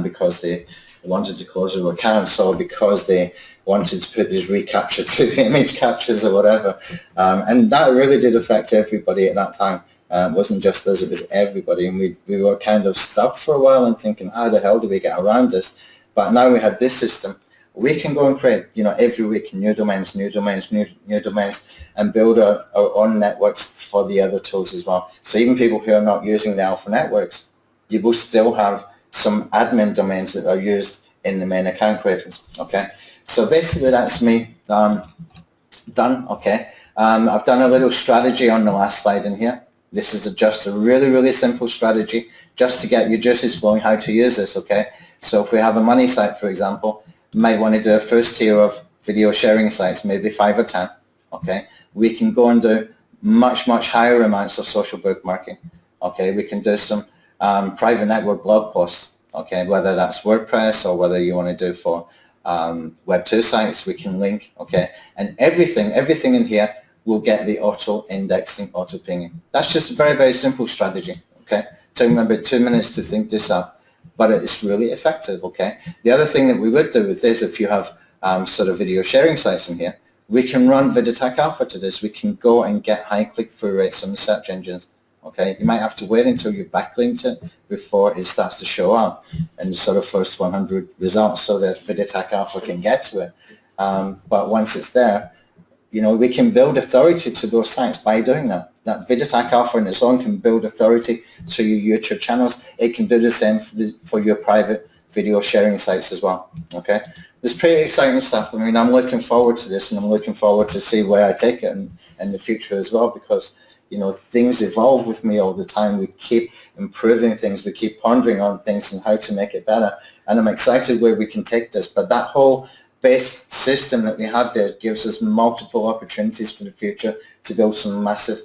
because they wanted to close their accounts or because they wanted to put these recapture to image captures or whatever. And that really did affect everybody at that time. It wasn't just us, it was everybody. And we were kind of stuck for a while and thinking, how the hell do we get around this? But now we have this system. We can go and create, every week new domains, new domains, new domains, and build our own networks for the other tools as well. So even people who are not using the alpha networks, you will still have some admin domains that are used in the main account creators. Okay, so basically that's me done. Okay, I've done a little strategy on the last slide in here. This is just a really, really simple strategy just to get your juices flowing how to use this. Okay, so if we have a money site, for example, might want to do a first tier of video sharing sites, maybe 5 or 10. Okay, we can go and do much higher amounts of social bookmarking. Okay, we can do some private network blog posts. Okay, whether that's WordPress or whether you want to do for Web 2 sites, we can link. Okay, and everything in here will get the auto indexing, auto pinging. That's just a very, very simple strategy. Okay, take me about 2 minutes to think this up. But it's really effective, okay? The other thing that we would do with this, if you have sort of video sharing sites in here, we can run VidAttack Alpha to this. We can go and get high click-through rates on the search engines, okay? You might have to wait until you've backlinked it before it starts to show up in the sort of first 100 results so that VidAttack Alpha can get to it. But once it's there, we can build authority to those sites by doing that. That VidAttack Alpha on its own can build authority to your YouTube channels. It can do the same for your private video sharing sites as well. Okay, it's pretty exciting stuff. I mean, I'm looking forward to this, and I'm looking forward to see where I take it in the future as well, because things evolve with me all the time. We keep improving things. We keep pondering on things and how to make it better. And I'm excited where we can take this. But that whole base system that we have there gives us multiple opportunities for the future to build some massive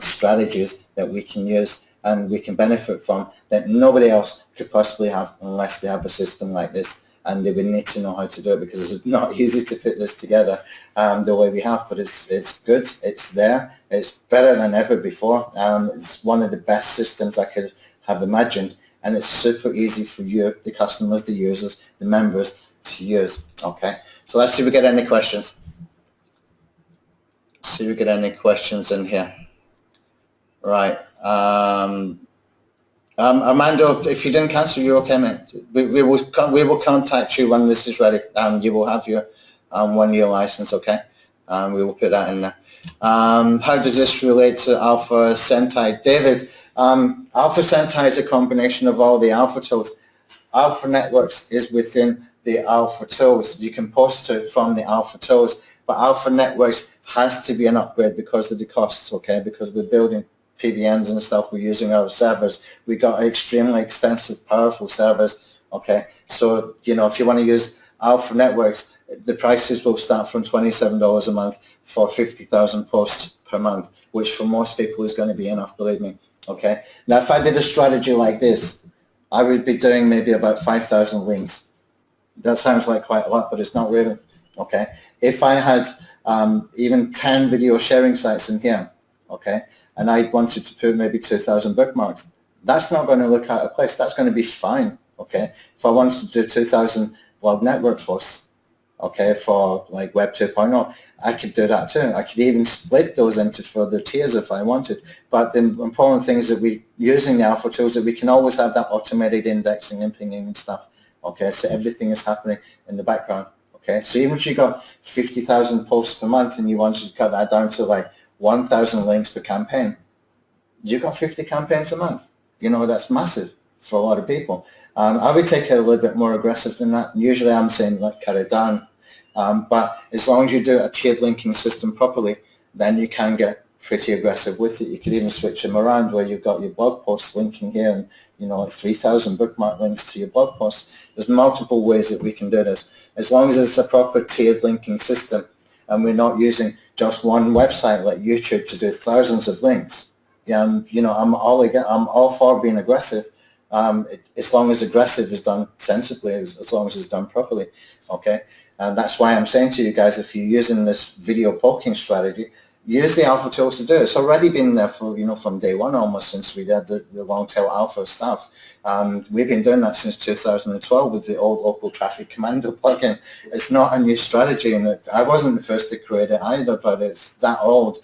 strategies that we can use and we can benefit from that nobody else could possibly have unless they have a system like this, and they would need to know how to do it because it's not easy to put this together the way we have, but it's good, it's there, it's better than ever before. It's one of the best systems I could have imagined, and it's super easy for you, the customers, the users, the members to use. Okay, so let's see if we get any questions. See if we get any questions in here. Right. Armando, if you didn't cancel, you're okay, mate. We will contact you when this is ready. You will have your 1-year license, okay? We will put that in there. How does this relate to Alpha Sentai? David, Alpha Sentai is a combination of all the Alpha tools. Alpha Networks is within the Alpha tools. You can post to it from the Alpha tools, but Alpha Networks has to be an upgrade because of the costs, okay? Because we're building PBNs and stuff, we're using our servers. We got extremely expensive, powerful servers, okay? So, if you want to use Alpha Networks, the prices will start from $27 a month for 50,000 posts per month, which for most people is going to be enough, believe me, okay? Now, if I did a strategy like this, I would be doing maybe about 5,000 links. That sounds like quite a lot, but it's not really, okay? If I had even 10 video sharing sites in here, okay, and I wanted to put maybe 2,000 bookmarks, that's not going to look out of place. That's going to be fine, okay? If I wanted to do 2,000 blog network posts, okay, for like Web 2.0, I could do that too. I could even split those into further tiers if I wanted. But the important thing is that we're using the Alpha tools, that we can always have that automated indexing and pinging and stuff, okay? So everything is happening in the background, Okay, so even if you got 50,000 posts per month and you wanted to cut that down to like 1,000 links per campaign, you got 50 campaigns a month. You know, that's massive for a lot of people. I would take it a little bit more aggressive than that. Usually I'm saying like cut it down. But as long as you do a tiered linking system properly, then you can get pretty aggressive with it. You could even switch them around where you've got your blog posts linking here and, you know, like 3,000 bookmark links to your blog posts. There's multiple ways that we can do this. As long as it's a proper tiered linking system and we're not using just one website like YouTube to do thousands of links. Yeah, you know, I'm all for being aggressive, as long as aggressive is done sensibly, as long as it's done properly, okay? And that's why I'm saying to you guys, if you're using this video poking strategy, use the alpha tools to do it. It's already been there for, you know, from day one almost, since we did the long tail alpha stuff. We've been doing that since 2012 with the old local traffic commando plugin. It's not a new strategy, and I wasn't the first to create it either, but it's that old.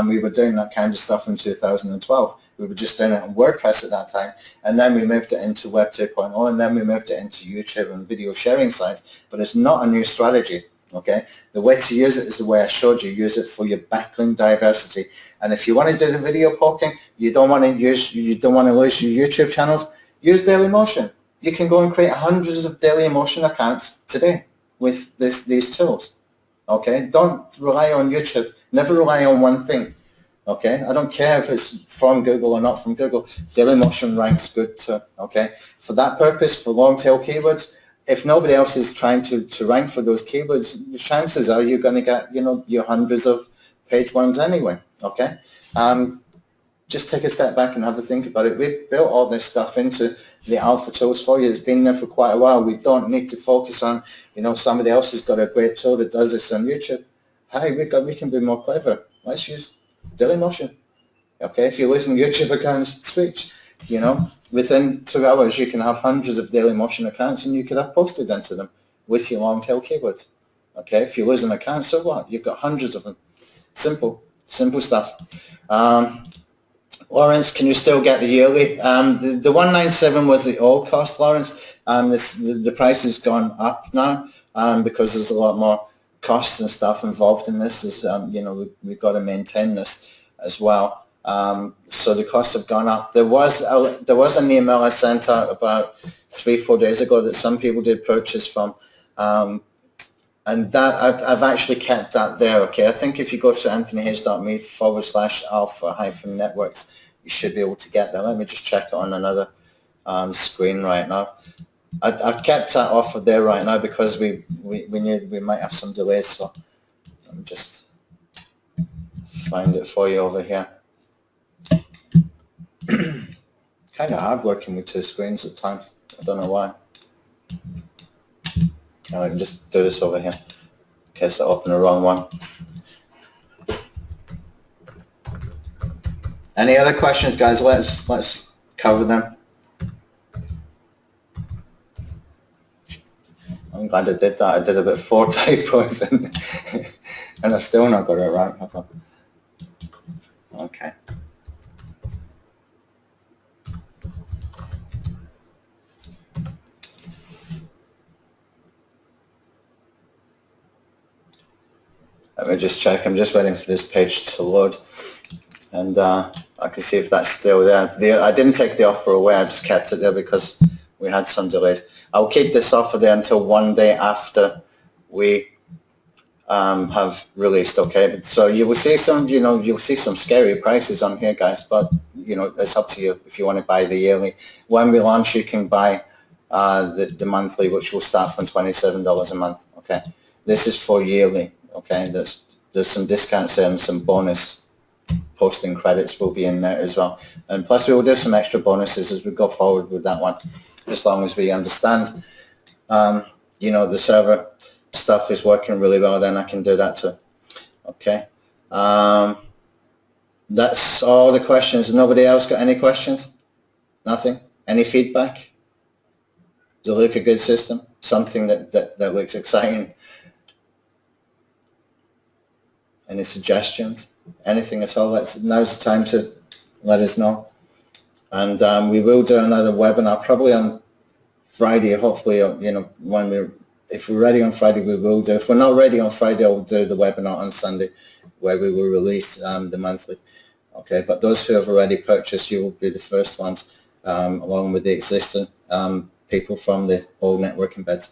We were doing that kind of stuff in 2012. We were just doing it on WordPress at that time, and then we moved it into Web 2.0, and then we moved it into YouTube and video sharing sites. But it's not a new strategy. Okay, the way to use it is the way I showed you. Use it for your backlink diversity. And if you want to do the video poking, you don't want to lose your YouTube channels, use Dailymotion. You can go and create hundreds of Dailymotion accounts today with these tools. Okay, don't rely on YouTube. Never rely on one thing. Okay, I don't care if it's from Google or not from Google. Dailymotion ranks good too. Okay, for that purpose, for long tail keywords, if nobody else is trying to rank for those keywords, the chances are you're going to get, you know, your hundreds of page ones anyway. Okay, just take a step back and have a think about it. We've built all this stuff into the alpha tools for you. It's been there for quite a while. We don't need to focus on, you know, somebody else has got a great tool that does this on YouTube. Hey, we can be more clever. Let's use Dailymotion. Okay, if you're losing YouTube accounts, switch. You know, within 2 hours you can have hundreds of Dailymotion accounts and you could have posted into them with your long tail keywords. Okay, if you lose an account, so what? You've got hundreds of them. Simple stuff. Lawrence, can you still get the yearly? The 197 was the old cost, Lawrence. The price has gone up now because there's a lot more costs and stuff involved in this. You know, we've got to maintain this as well. So the costs have gone up. There was an email I sent out about 3-4 days ago that some people did purchase from, and that I've actually kept that there. Okay, I think if you go to anthonyhayes.me/alpha-networks, you should be able to get that. Let me just check it on another screen right now. I've kept that offer there right now because we knew we might have some delays. So let me just find it for you over here. Kind of hard working with 2 screens at times. I don't know why. I can just do this over here in case I open the wrong one. Any other questions, guys? Let's cover them. I'm glad I did that. I did about 4 typos and I still not got it right. Okay. Let me just check. I'm just waiting for this page to load, and I can see if that's still there. I didn't take the offer away. I just kept it there because we had some delays. I'll keep this offer there until 1 day after we have released. Okay, so you will see some, you know, you'll see some scary prices on here, guys. But you know, it's up to you if you want to buy the yearly. When we launch, you can buy the monthly, which will start from $27 a month. Okay, this is for yearly. Okay, there's some discounts and some bonus posting credits will be in there as well, and plus we will do some extra bonuses as we go forward with that one, as long as we understand, you know, the server stuff is working really well. Then I can do that too. Okay, that's all the questions. Nobody else got any questions? Nothing? Any feedback? Does it look a good system? Something that looks exciting? Any suggestions? Anything at all? Now's the time to let us know. And we will do another webinar probably on Friday, hopefully, you know, when we're if we're ready on Friday, we will do. If we're not ready on Friday, I'll do the webinar on Sunday, where we will release the monthly. Okay, but those who have already purchased, you will be the first ones, along with the existing people from the old networking beds.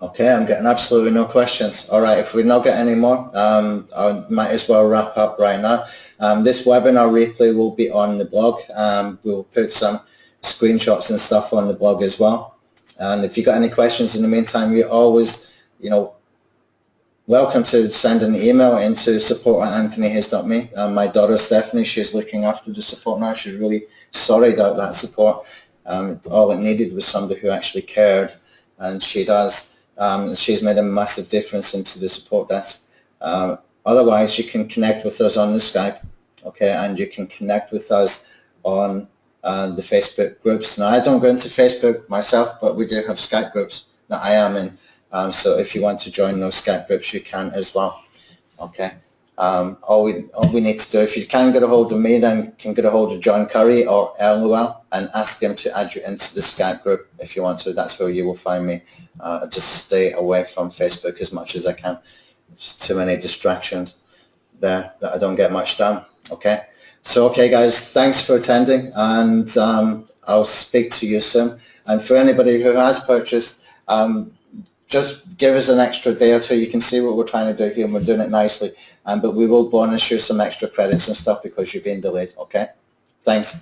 Okay, I'm getting absolutely no questions. All right, if we not get any more, I might as well wrap up right now. This webinar replay will be on the blog. We'll put some screenshots and stuff on the blog as well. And if you got any questions in the meantime, you're always, welcome to send an email into support@anthonyhayes.me. My daughter Stephanie, she's looking after the support now. She's really sorry about that support. All it needed was somebody who actually cared, and she does. She's made a massive difference into the support desk. Otherwise, you can connect with us on the Skype, okay, and you can connect with us on the Facebook groups. Now, I don't go into Facebook myself, but we do have Skype groups that I am in. So if you want to join those Skype groups, you can as well, okay. All we need to do, if you can get a hold of me, then you can get a hold of John Curry or LOL and ask him to add you into the Skype group if you want to. That's where you will find me. Just stay away from Facebook as much as I can. There's too many distractions there that I don't get much done, okay? So, okay, guys, thanks for attending, and I'll speak to you soon. And for anybody who has purchased, just give us an extra day or two. You can see what we're trying to do here, and we're doing it nicely. But we will bonus you some extra credits and stuff because you've been delayed, okay? Thanks.